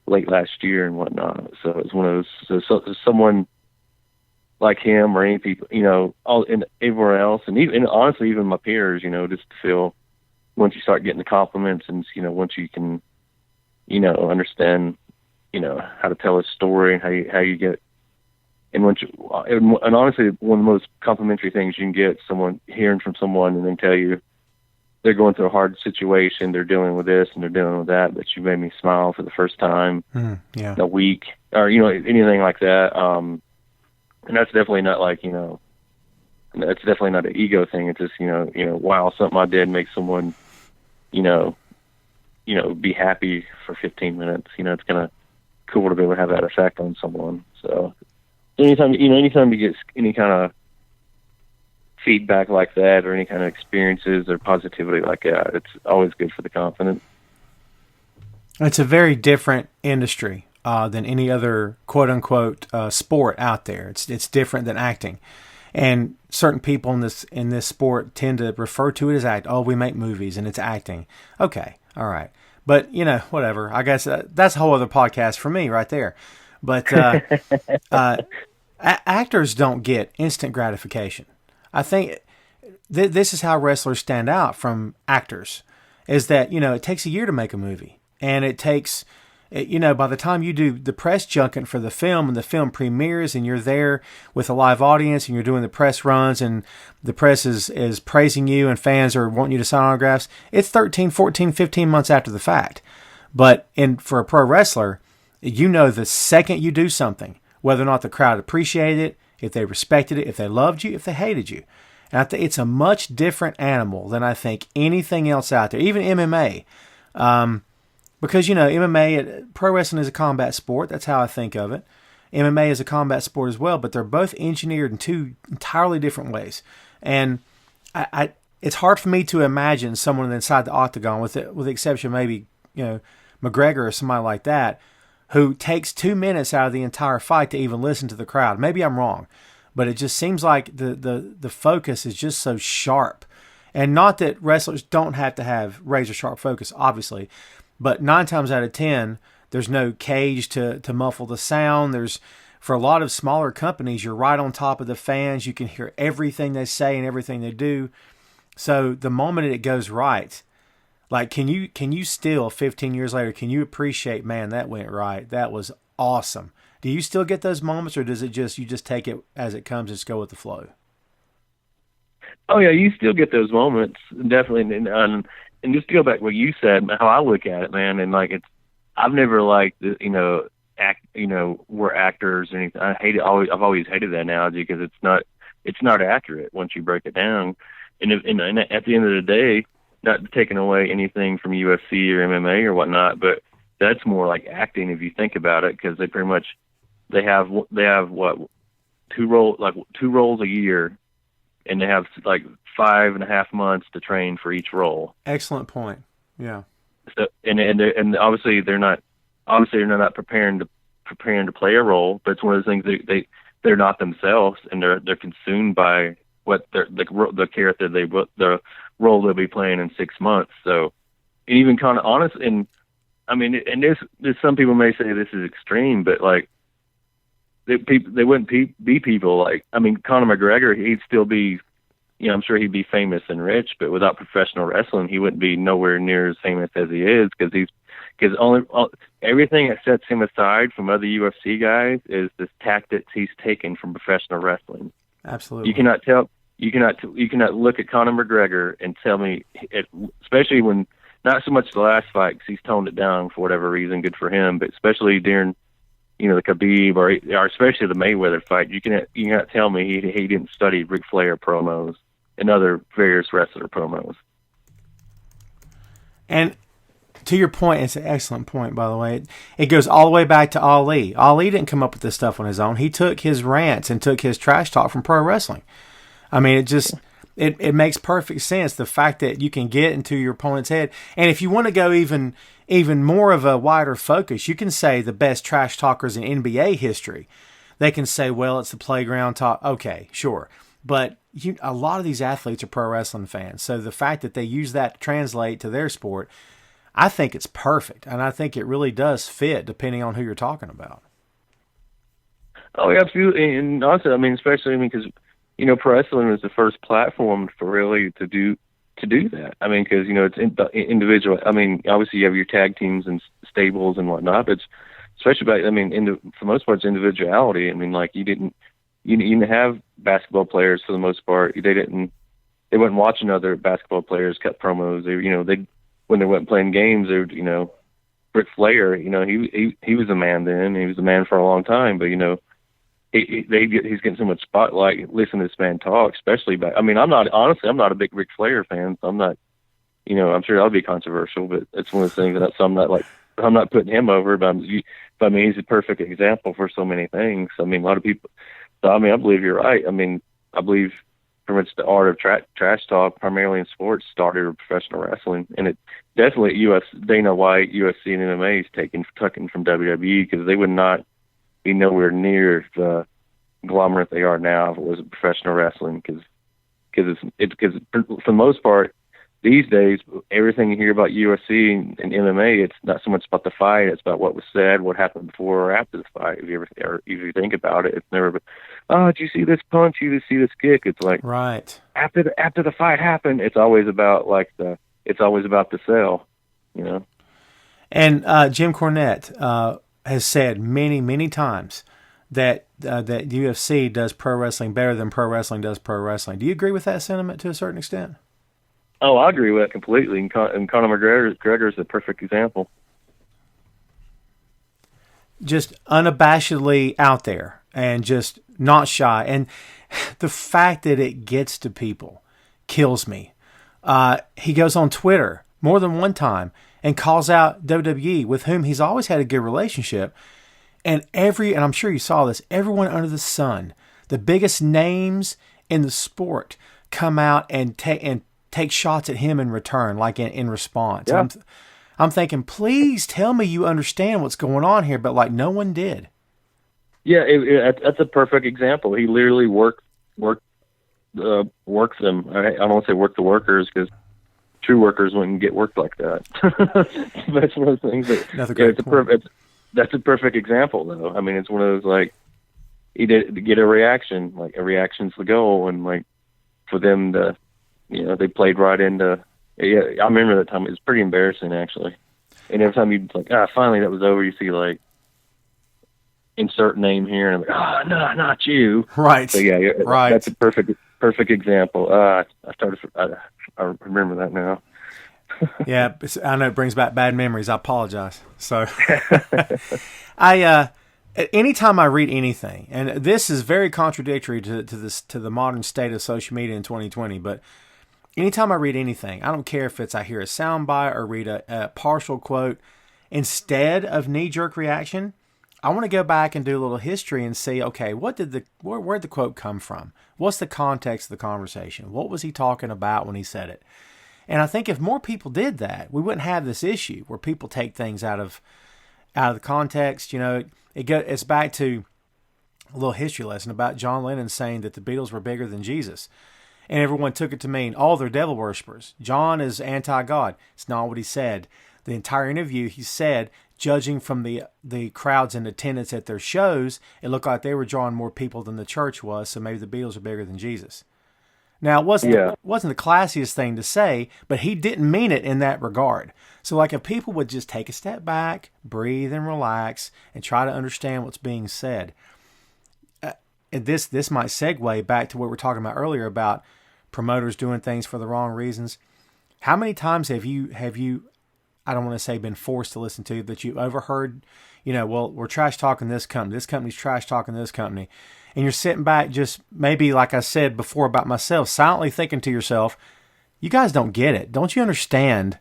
S2: late last year and whatnot. So it's one of those, so someone like him or any people, all and everywhere else, and even honestly, even my peers, just to feel once you start getting the compliments and, once you can, understand, how to tell a story and how you get, and and honestly, one of the most complimentary things you can get, someone hearing from someone and then tell you they're going through a hard situation, they're dealing with this and they're dealing with that, but you made me smile for the first time in a week, or, anything like that. And that's definitely not like, that's definitely not an ego thing. It's just, wow, something I did makes someone, be happy for 15 minutes. It's kind of cool to be able to have that effect on someone. So anytime you get any kind of feedback like that, or any kind of experiences or positivity like that, it's always good for the confidence.
S1: It's a very different industry than any other quote unquote sport out there. It's different than acting, and certain people in this sport tend to refer to it as act. Oh, we make movies and it's acting. Okay, all right, but whatever. I guess that's a whole other podcast for me right there. But actors don't get instant gratification. I think this is how wrestlers stand out from actors, is that it takes a year to make a movie, and it takes. By the time you do the press junket for the film and the film premieres and you're there with a live audience and you're doing the press runs and the press is praising you and fans are wanting you to sign autographs, it's 13, 14, 15 months after the fact. But for a pro wrestler, the second you do something, whether or not the crowd appreciated it, if they respected it, if they loved you, if they hated you. And I think it's a much different animal than I think anything else out there, even MMA. Because, MMA, pro wrestling is a combat sport. That's how I think of it. MMA is a combat sport as well, but they're both engineered in two entirely different ways. And it's hard for me to imagine someone inside the octagon, with the exception maybe, McGregor or somebody like that, who takes 2 minutes out of the entire fight to even listen to the crowd. Maybe I'm wrong, but it just seems like the focus is just so sharp. And not that wrestlers don't have to have razor sharp focus, obviously, but 9 times out of 10, there's no cage to muffle the sound. For a lot of smaller companies, you're right on top of the fans. You can hear everything they say and everything they do. So the moment it goes right, like can you still 15 years later, can you appreciate, man, that went right? That was awesome. Do you still get those moments, or does it you just take it as it comes and just go with the flow?
S2: Oh yeah, you still get those moments, definitely. And just to go back to what you said, how I look at it, man, and like I've never liked we're actors or anything. I've always hated that analogy because it's not accurate once you break it down. And at the end of the day, not taking away anything from UFC or MMA or whatnot, but that's more like acting if you think about it, because they have what two roles a year, and they have like 5.5 months to train for each role.
S1: Excellent point. Yeah.
S2: So, and obviously they're not preparing to play a role, but it's one of those things they're not themselves, and they're consumed by what the character the role they'll be playing in 6 months. So, and even kind of honest, and I mean, and there's some people may say this is extreme, but like they wouldn't be people like, I mean, Conor McGregor, he'd still be, I'm sure he'd be famous and rich, but without professional wrestling, he wouldn't be nowhere near as famous as he is, because everything that sets him aside from other UFC guys is this tactics he's taken from professional wrestling.
S1: Absolutely.
S2: You cannot tell you cannot look at Conor McGregor and tell me, especially when not so much the last fight because he's toned it down for whatever reason, good for him, but especially during the Khabib or especially the Mayweather fight, you cannot tell me he didn't study Ric Flair promos and other various wrestler promos.
S1: And to your point, it's an excellent point, by the way. It goes all the way back to Ali. Ali didn't come up with this stuff on his own. He took his rants and took his trash talk from pro wrestling. I mean, it makes perfect sense. The fact that you can get into your opponent's head. And if you want to go even more of a wider focus, you can say the best trash talkers in NBA history. They can say, well, it's the playground talk. Okay, sure. But a lot of these athletes are pro wrestling fans. So the fact that they use that to translate to their sport, I think it's perfect. And I think it really does fit depending on who you're talking about.
S2: Oh, absolutely. And also, I mean, especially because, pro wrestling was the first platform for really to do that. I mean, because, it's individual. I mean, obviously you have your tag teams and stables and whatnot, but it's especially about, I mean, for the most part, it's individuality. I mean, like you didn't have basketball players for the most part. They wouldn't watching other basketball players cut promos. They when they went playing games, they would, Ric Flair, he was a man then. He was a man for a long time, but he's getting so much spotlight. Listen to this man talk, especially about. I mean, I'm not a big Ric Flair fan, so I'm not. I'm sure that'll be controversial, but it's one of the things that I'm not putting him over, but I mean, he's a perfect example for so many things. I mean, a lot of people. So I mean, I believe you're right. I mean, I believe pretty much the art of trash talk, primarily in sports, started with professional wrestling, and it definitely Dana White, UFC, and MMA is taken from WWE because they would not be nowhere near the conglomerate they are now if it was professional wrestling. Because for the most part these days, everything you hear about UFC and MMA, it's not so much about the fight; it's about what was said, what happened before or after the fight. If you think about it, it's never. Oh, did you see this punch? Did you see this kick? It's like
S1: right
S2: after the fight happened. It's always about the sell,
S1: And Jim Cornette has said many times that UFC does pro wrestling better than pro wrestling does pro wrestling. Do you agree with that sentiment to a certain extent?
S2: Oh, I agree with that completely. And Conor McGregor is the perfect example.
S1: Just unabashedly out there and just not shy. And the fact that it gets to people kills me. He goes on Twitter more than one time and calls out WWE, with whom he's always had a good relationship. And I'm sure you saw this, everyone under the sun, the biggest names in the sport, come out and take shots at him in return, like in response.
S2: Yeah.
S1: I'm thinking, please tell me you understand what's going on here, but like no one did.
S2: Yeah, that's a perfect example. He literally works them. I don't want to say work the workers because true workers wouldn't get worked like that. That's one of the things that's a perfect example, though. I mean, it's one of those like he did get a reaction, like a reaction's the goal, and like for them to. They played right into. Yeah, I remember that time. It was pretty embarrassing, actually. And every time you'd like, finally that was over. You see like insert name here, and I'm like, no, not you.
S1: Right.
S2: So yeah,
S1: right.
S2: That's a perfect example. I remember that now.
S1: Yeah, I know it brings back bad memories. I apologize. So, anytime I read anything, and this is very contradictory to the modern state of social media in 2020, but anytime I read anything, I don't care if I hear a soundbite or read a partial quote, instead of knee-jerk reaction, I want to go back and do a little history and see, okay, where'd the quote come from? What's the context of the conversation? What was he talking about when he said it? And I think if more people did that, we wouldn't have this issue where people take things out of the context. It's back to a little history lesson about John Lennon saying that the Beatles were bigger than Jesus. And everyone took it to mean, they're devil worshippers. John is anti-God. It's not what he said. The entire interview, he said, judging from the crowds in attendance at their shows, it looked like they were drawing more people than the church was, so maybe the Beatles are bigger than Jesus. Now, it wasn't the classiest thing to say, but he didn't mean it in that regard. So, like, if people would just take a step back, breathe and relax, and try to understand what's being said, this might segue back to what we were talking about earlier about promoters doing things for the wrong reasons. How many times have you I don't want to say been forced to listen to, but you overheard, well, we're trash talking this company's trash talking this company, and you're sitting back just maybe like I said before about myself, silently thinking to yourself, you guys don't get it. Don't you understand?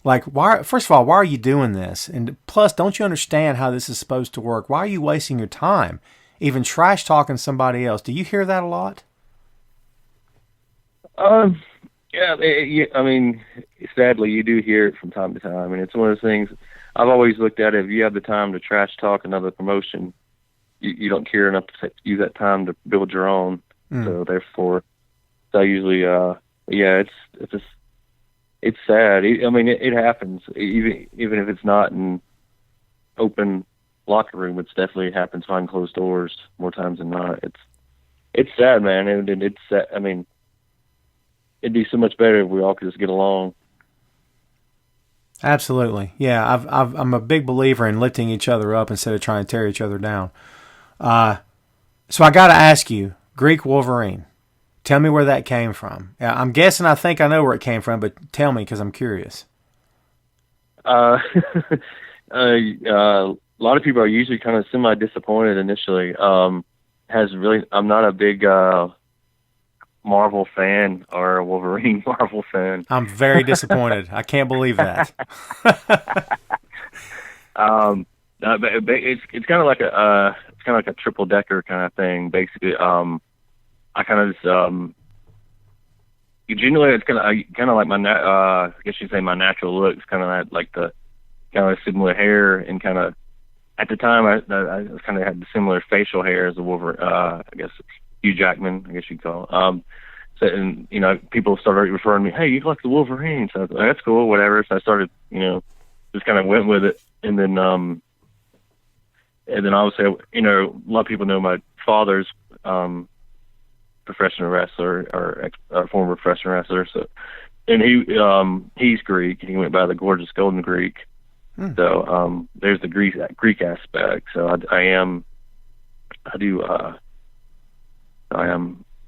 S1: Like, why? First of all, why are you doing this? And plus, don't you understand how this is supposed to work? Why are you wasting your time even trash talking somebody else? Do you hear that a lot?
S2: Yeah, I mean, sadly, you do hear it from time to time, and it's one of those things. I've always looked at it. If you have the time to trash talk another promotion, you don't care enough to use that time to build your own. So therefore, I usually, yeah, it's sad. I mean, it happens. Even if it's not in open locker room, it's definitely happens behind closed doors more times than not. It's sad, man, and it's sad. I mean, it'd be so much better if we all could just get along.
S1: Absolutely, yeah. I'm a big believer in lifting each other up instead of trying to tear each other down. So I got to ask you, Greek Wolverine. Tell me where that came from. I'm guessing I think I know where it came from, but tell me because I'm curious.
S2: A lot of people are usually kind of semi-disappointed initially. I'm not a big Marvel fan or a Wolverine Marvel fan.
S1: I'm very disappointed. I can't believe that.
S2: It's kind of like a triple decker kind of thing. Basically, I kind of just generally it's kind of like my I guess you'd say my natural look. It's kind of like the kind of similar hair and kind of at the time I kind of had the similar facial hair as the Wolverine. I guess Hugh Jackman. I guess you'd call. So and people started referring to me, hey, you look like the Wolverine. So I was like, that's cool, whatever. So I started just kind of went with it, and then obviously a lot of people know my father's professional wrestler or former professional wrestler. So, and he's Greek, and he went by the Gorgeous Golden Greek. So there's the Greek aspect. So I am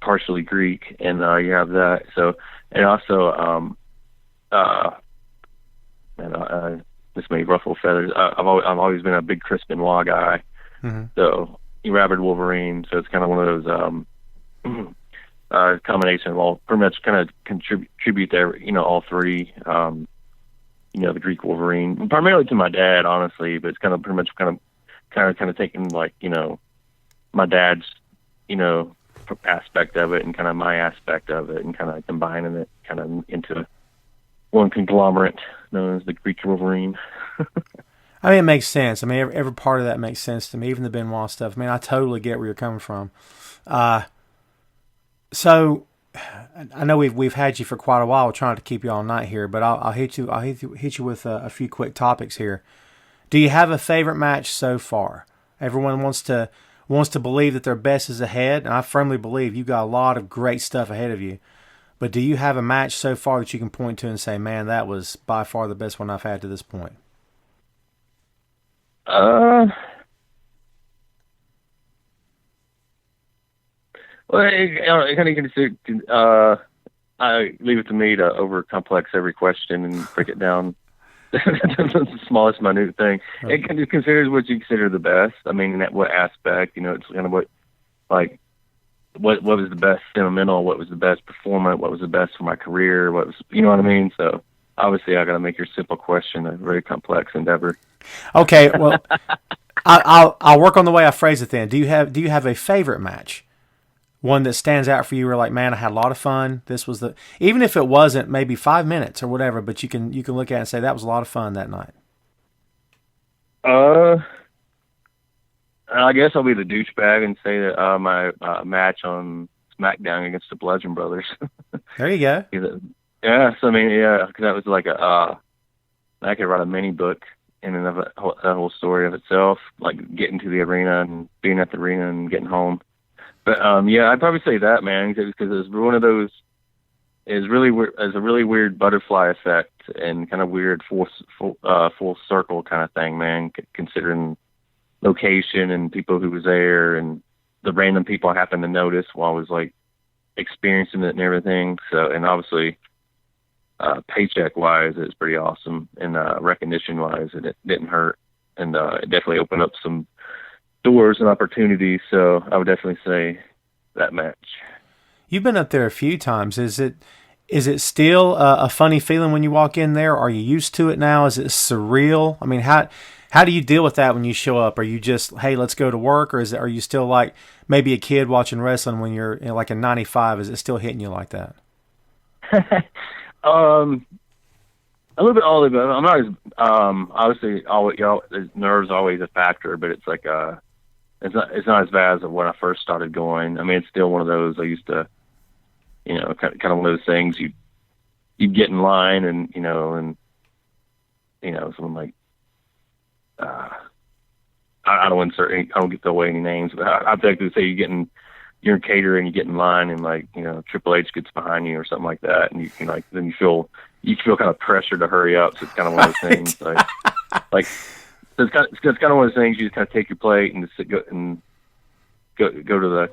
S2: partially Greek, and you have that. So, and also this may ruffle feathers. I've always been a big Chris Benoit guy. So rabid Wolverine. So it's kind of one of those combination of all, pretty much kind of contribute to all three. The Greek Wolverine, primarily to my dad, honestly, but it's kind of pretty much kind of taking like my dad's aspect of it and kind of my aspect of it and kind of combining it kind of into one conglomerate known as the Greek Wolverine.
S1: I mean, it makes sense. I mean, every part of that makes sense to me, even the Benoit stuff. I mean, I totally get where you're coming from. So I know we've had you for quite a while, trying to keep you all night here, but I'll hit you with a few quick topics here. Do you have a favorite match so far? Everyone wants to believe that their best is ahead, and I firmly believe you got a lot of great stuff ahead of you. But do you have a match so far that you can point to and say, man, that was by far the best one I've had to this point?
S2: Well, I kind of consider. I leave it to me to overcomplex every question and break it down to the smallest minute thing. Okay. It kind of considers what you consider the best. I mean, in that what aspect? It's kind of what was the best sentimental, what was the best performance, what was the best for my career, what was what I mean. So obviously, I got to make your simple question a very complex endeavor.
S1: Okay, well, I'll work on the way I phrase it then. Do you have a favorite match? One that stands out for you, where like, man, I had a lot of fun. This was even if it wasn't maybe 5 minutes or whatever, but you can look at it and say that was a lot of fun that night.
S2: I guess I'll be the douchebag and say that my match on SmackDown against the Bludgeon Brothers.
S1: There you go.
S2: Yeah, so I mean, yeah, because that was like I could write a mini book in and of that whole story of itself, like getting to the arena and being at the arena and getting home. But yeah, I'd probably say that, man, because it's one of those. It's really weird. It's a really weird butterfly effect and kind of weird full circle kind of thing, man. Considering location and people who was there, and the random people I happened to notice while I was like experiencing it and everything. So, and obviously, paycheck wise, it's pretty awesome, and recognition wise, it didn't hurt, and it definitely opened up some doors and opportunities. So I would definitely say that match.
S1: You've been up there a few times. Is it still a funny feeling when you walk in there? Are you used to it now? Is it surreal? I mean, how do you deal with that when you show up? Are you just, hey, let's go to work, or are you still like maybe a kid watching wrestling when you're like in '95? Is it still hitting you like that?
S2: A little bit all of it. I'm not as obviously nerves always a factor, but it's like it's not as bad as when I first started going. I mean, it's still one of those I used to, kind of one of those things you get in line and someone like I don't get to away any names, but I'd like to say you're in catering, you get in line, and like Triple H gets behind you or something like that, and you can like then you feel kind of pressure to hurry up. So it's kind of one of those things like so it's kind of one of those things you just kind of take your plate and just go to the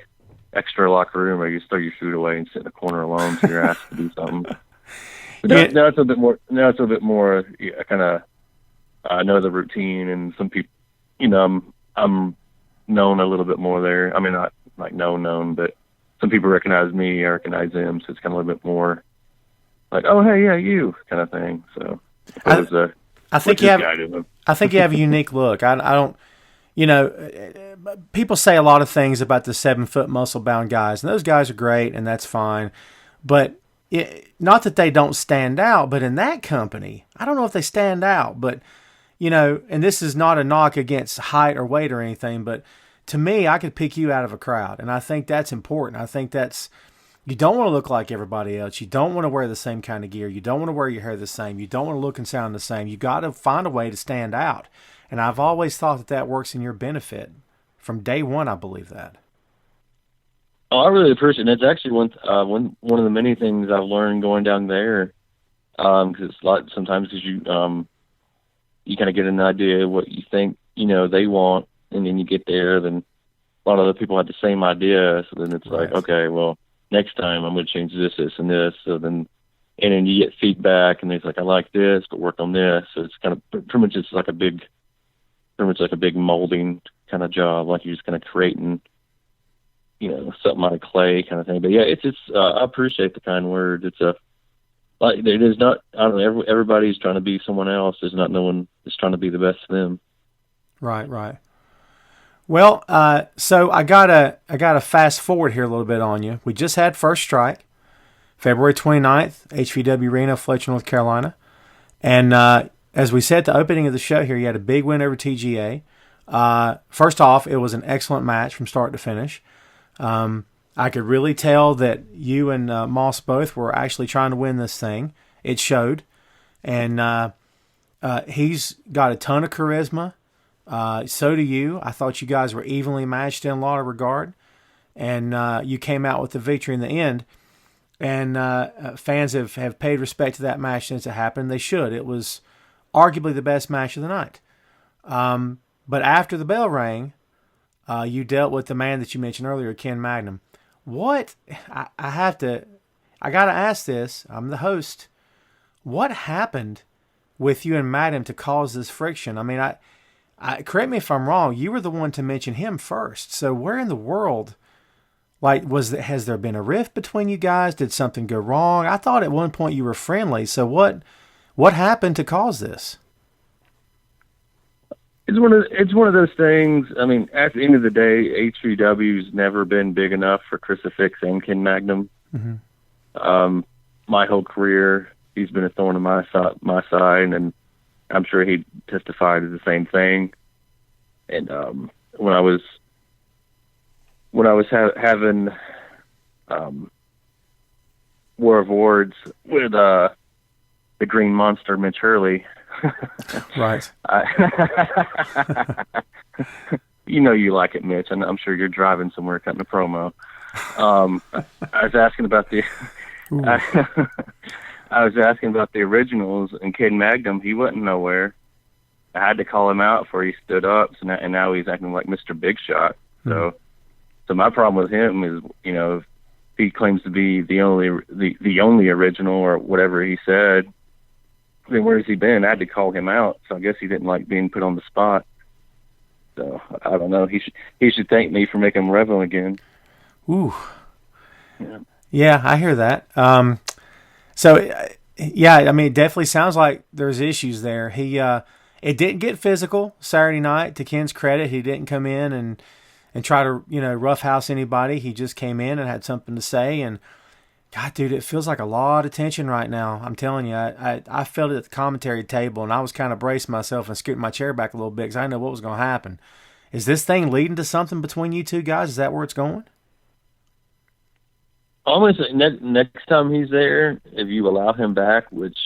S2: extra locker room, or you just throw your food away and sit in the corner alone so you're asked to do something. But now it's a bit more. Now it's a bit more. I kind of know the routine, and some people, I'm known a little bit more there. I mean, not like known, but some people recognize me, I recognize them, so it's kind of a little bit more like, oh, hey, yeah, you kind of thing. So
S1: I think you have a unique look. I don't, people say a lot of things about the 7-foot muscle-bound guys, and those guys are great, and that's fine. But not that they don't stand out, but in that company, I don't know if they stand out. But, and this is not a knock against height or weight or anything, but to me, I could pick you out of a crowd, and I think that's important. I think you don't want to look like everybody else. You don't want to wear the same kind of gear. You don't want to wear your hair the same. You don't want to look and sound the same. You got to find a way to stand out. And I've always thought that works in your benefit. From day one, I believe that.
S2: Oh, I really appreciate it. It's actually one of the many things I've learned going down there. Because sometimes you kind of get an idea of what you think they want, and then you get there, then a lot of other people have the same idea. So then it's like, okay, well, next time I'm going to change this, and this. So then, and then you get feedback, and it's like, I like this, but work on this. So it's kind of pretty much it's like a big molding kind of job, like you're just kind of creating, something out of clay kind of thing. But yeah, it's I appreciate the kind words. It's it is not. I don't know. Everybody's trying to be someone else. There's not no one is trying to be the best of them. Right.
S1: Well, so I gotta fast forward here a little bit on you. We just had First Strike, February 29th, HVW Arena, Fletcher, North Carolina. And as we said at the opening of the show here, you had a big win over TGA. First off, it was an excellent match from start to finish. I could really tell that you and Moss both were actually trying to win this thing. It showed. And he's got a ton of charisma. So do you. I thought you guys were evenly matched in a lot of regard, and you came out with the victory in the end. And fans have paid respect to that match since it happened. They should. It was arguably the best match of the night. But after the bell rang, you dealt with the man that you mentioned earlier, Ken Magnum. What I got to ask this. I'm the host. What happened with you and Magnum to cause this friction? I mean, correct me if I'm wrong, you were the one to mention him first. So where in the world, has there been a rift between you guys? Did something go wrong? I thought at one point you were friendly. So what happened to cause this?
S2: It's one of those things. I mean, at the end of the day, HVW's never been big enough for Chrisifix and Ken Magnum. Mm-hmm. My whole career, he's been a thorn in my side, and I'm sure he testified to the same thing. And when I was having War of Words with the Green Monster, Mitch Hurley,
S1: right?
S2: You like it, Mitch, and I'm sure you're driving somewhere cutting a promo. I was asking about the. I was asking about the originals, and Ken Magnum, he wasn't nowhere. I had to call him out before he stood up, and now he's acting like Mr. Big Shot. So So my problem with him is, if he claims to be the only original or whatever he said, then where's he been? I had to call him out, so I guess he didn't like being put on the spot. So I don't know. He should thank me for making him relevant again.
S1: Ooh.
S2: Yeah,
S1: I hear that. So yeah, I mean, it definitely sounds like there's issues there. It didn't get physical Saturday night. To Ken's credit, he didn't come in and try to roughhouse anybody. He just came in and had something to say. And God, dude, it feels like a lot of tension right now. I'm telling you, I felt it at the commentary table, and I was kind of bracing myself and scooting my chair back a little bit because I didn't know what was going to happen. Is this thing leading to something between you two guys? Is that where it's going?
S2: Almost next time he's there, if you allow him back, which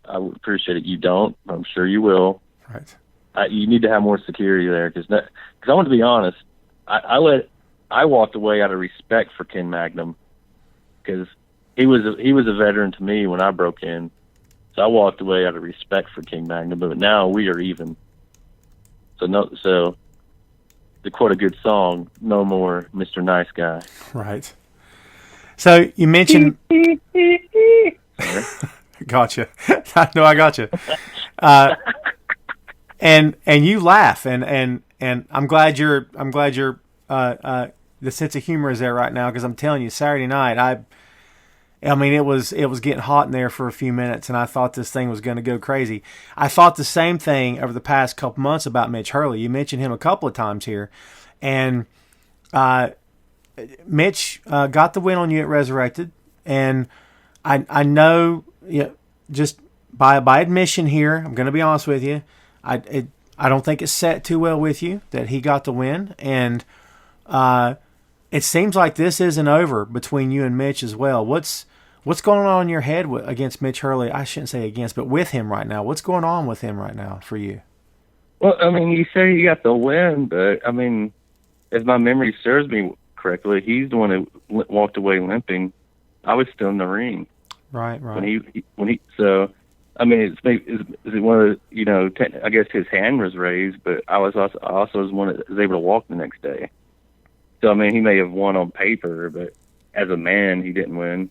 S2: I would appreciate it. You don't, I'm sure you will.
S1: Right.
S2: You need to have more security there because I want to be honest. I walked away out of respect for Ken Magnum because he was a veteran to me when I broke in. So I walked away out of respect for King Magnum, but now we are even. So to quote a good song, no more Mr. Nice Guy.
S1: Right. So you mentioned. Gotcha. No, I gotcha. And you laugh, and I'm glad you're the sense of humor is there right now, because I'm telling you, Saturday night, I mean, it was getting hot in there for a few minutes, and I thought this thing was going to go crazy. I thought the same thing over the past couple months about Mitch Hurley. You mentioned him a couple of times here, and Mitch got the win on you at Resurrected, and I know, just by admission here, I'm going to be honest with you, I don't think it's set too well with you that he got the win, and it seems like this isn't over between you and Mitch as well. What's going on in your head against Mitch Hurley? I shouldn't say against, but with him right now. What's going on with him right now for you?
S2: Well, I mean, you say you got the win, but I mean, if my memory serves me correctly, he's the one who walked away limping. I was still in the ring.
S1: Right.
S2: When he so, I mean, is it one of I guess his hand was raised, but I also was one that was able to walk the next day. So I mean, he may have won on paper, but as a man, he didn't win.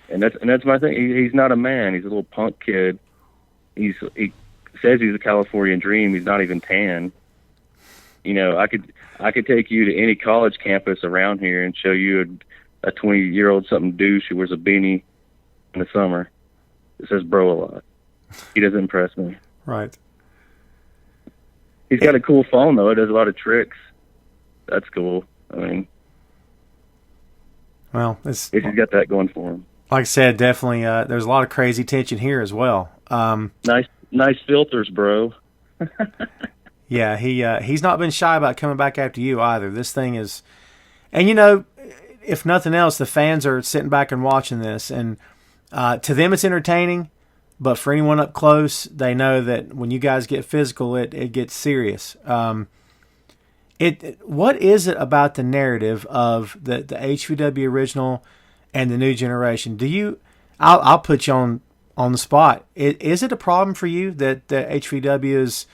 S2: And that's my thing. He's not a man. He's a little punk kid. He says he's a Californian dream. He's not even tan. I could take you to any college campus around here and show you a 20-year-old something douche who wears a beanie in the summer. It says bro a lot. He doesn't impress me.
S1: Right.
S2: He's got a cool phone, though. It does a lot of tricks. That's cool. I mean,
S1: well,
S2: he's got that going for him.
S1: Like I said, definitely, there's a lot of crazy tension here as well.
S2: Nice filters, bro.
S1: Yeah, he's not been shy about coming back after you either. This thing is, and if nothing else, the fans are sitting back and watching this, and to them it's entertaining, but for anyone up close, they know that when you guys get physical, it gets serious. What is it about the narrative of the HVW original and the new generation? I'll put you on the spot. Is it a problem for you that the HVW is,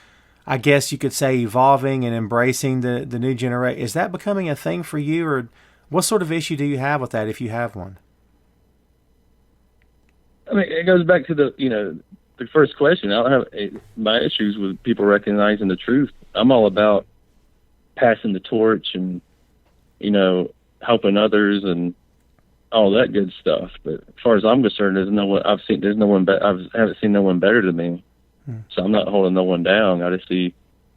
S1: I guess you could say, evolving and embracing the new generation? Is that becoming a thing for you, or what sort of issue do you have with that, if you have one?
S2: I mean, it goes back to the first question. I don't have my issues with people recognizing the truth. I'm all about passing the torch and, helping others and all that good stuff. But as far as I'm concerned, I haven't seen no one better than me. So I'm not holding no one down. I just see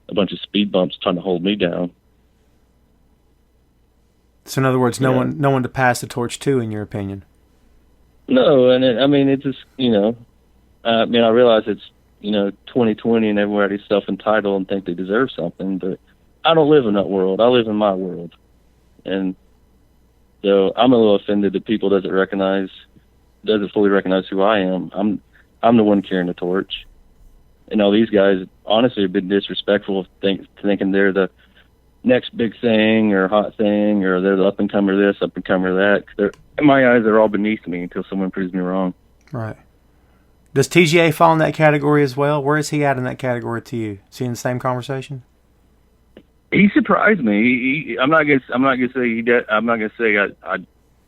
S2: a bunch of speed bumps trying to hold me down.
S1: So in other words, no one to pass the torch to, in your opinion?
S2: No, and it's just, I realize it's, 2020 and everybody's self-entitled and think they deserve something, but I don't live in that world. I live in my world. And so I'm a little offended that people doesn't fully recognize who I am. I'm the one carrying the torch. And all these guys, honestly, have been disrespectful, thinking they're the next big thing or hot thing, or they're the up-and-comer this, up-and-comer that. In my eyes, they're all beneath me until someone proves me wrong.
S1: Right. Does TGA fall in that category as well? Where is he at in that category to you? Is he in the same conversation?
S2: He surprised me. I'm not gonna say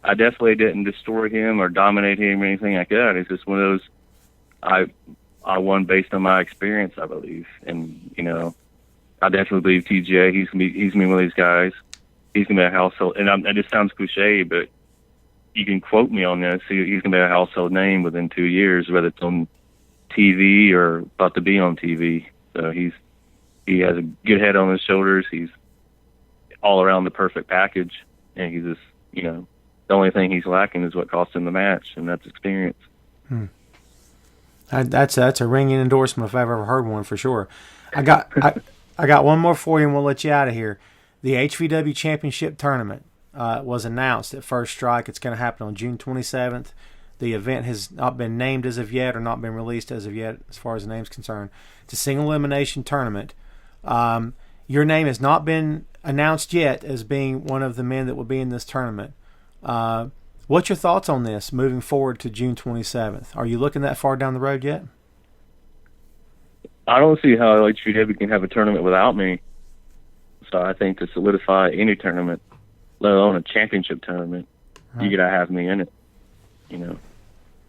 S2: I definitely didn't destroy him or dominate him or anything like that. It's just one of those. I won based on my experience, I believe, and I definitely believe TJ. He's gonna be one of these guys. He's gonna be a household. And it just sounds cliche, but you can quote me on this. He's gonna be a household name within 2 years, whether it's on TV or about to be on TV. So he has a good head on his shoulders. He's all around the perfect package, and he's just the only thing he's lacking is what cost him the match, and that's experience.
S1: That's a ringing endorsement if I've ever heard one, for sure. I got one more for you, and we'll let you out of here. The HVW Championship Tournament was announced at First Strike. It's going to happen on June 27th. The event has not been named as of yet, or not been released as of yet, as far as the name's concerned. It's a single elimination tournament. Your name has not been announced yet as being one of the men that will be in this tournament. What's your thoughts on this moving forward to June 27th? Are you looking that far down the road yet?
S2: I don't see how HVW can have a tournament without me. So I think to solidify any tournament, let alone a championship tournament, you gotta have me in it.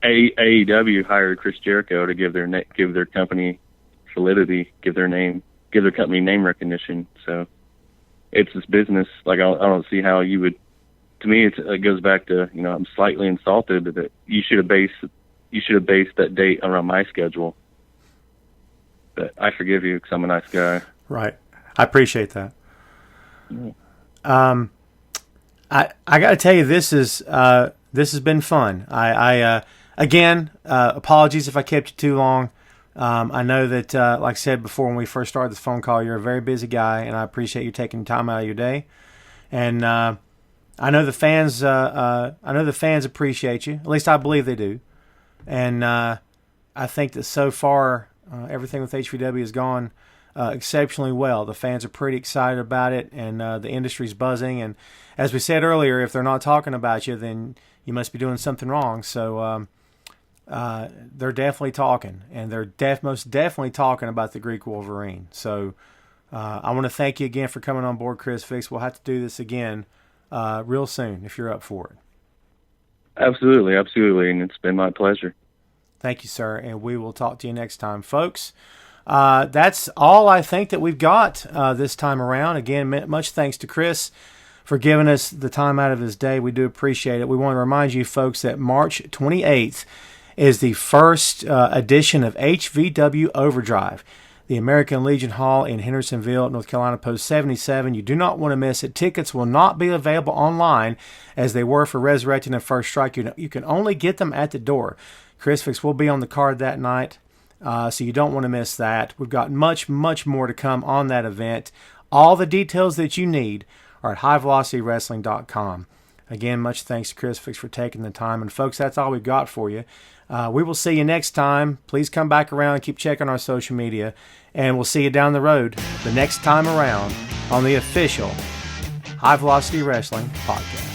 S2: AEW hired Chris Jericho to give their company validity, give their company name recognition. So it's this business. Like I don't see how you would. To me, it goes back to I'm slightly insulted that you should have based that date around my schedule. But I forgive you because I'm a nice guy.
S1: Right, I appreciate that.
S2: Yeah.
S1: I got to tell you, this has been fun. Again, apologies if I kept you too long. I know that, like I said before when we first started this phone call, you're a very busy guy, and I appreciate you taking time out of your day. And I know the fans. Appreciate you. At least I believe they do. And I think that so far everything with HVW has gone exceptionally well. The fans are pretty excited about it, and the industry's buzzing. And as we said earlier, if they're not talking about you, then you must be doing something wrong. So they're definitely talking, and they're most definitely talking about the Greek Wolverine. So I want to thank you again for coming on board, Chrisifix. We'll have to do this again real soon if you're up for it.
S2: Absolutely, and it's been my pleasure.
S1: Thank you, sir, and we will talk to you next time, folks. That's all I think that we've got this time around. Again, much thanks to Chris for giving us the time out of his day. We do appreciate it. We want to remind you, folks, that March 28th is the first edition of HVW Overdrive, the American Legion Hall in Hendersonville, North Carolina, Post 77. You do not want to miss it. Tickets will not be available online as they were for Resurrecting and First Strike. You can only get them at the door. Chrisifix will be on the card that night, so you don't want to miss that. We've got much, much more to come on that event. All the details that you need are at highvelocitywrestling.com. Again, much thanks to Chrisifix for taking the time. And folks, that's all we've got for you. We will see you next time. Please come back around, keep checking our social media, and we'll see you down the road the next time around on the official High Velocity Wrestling Podcast.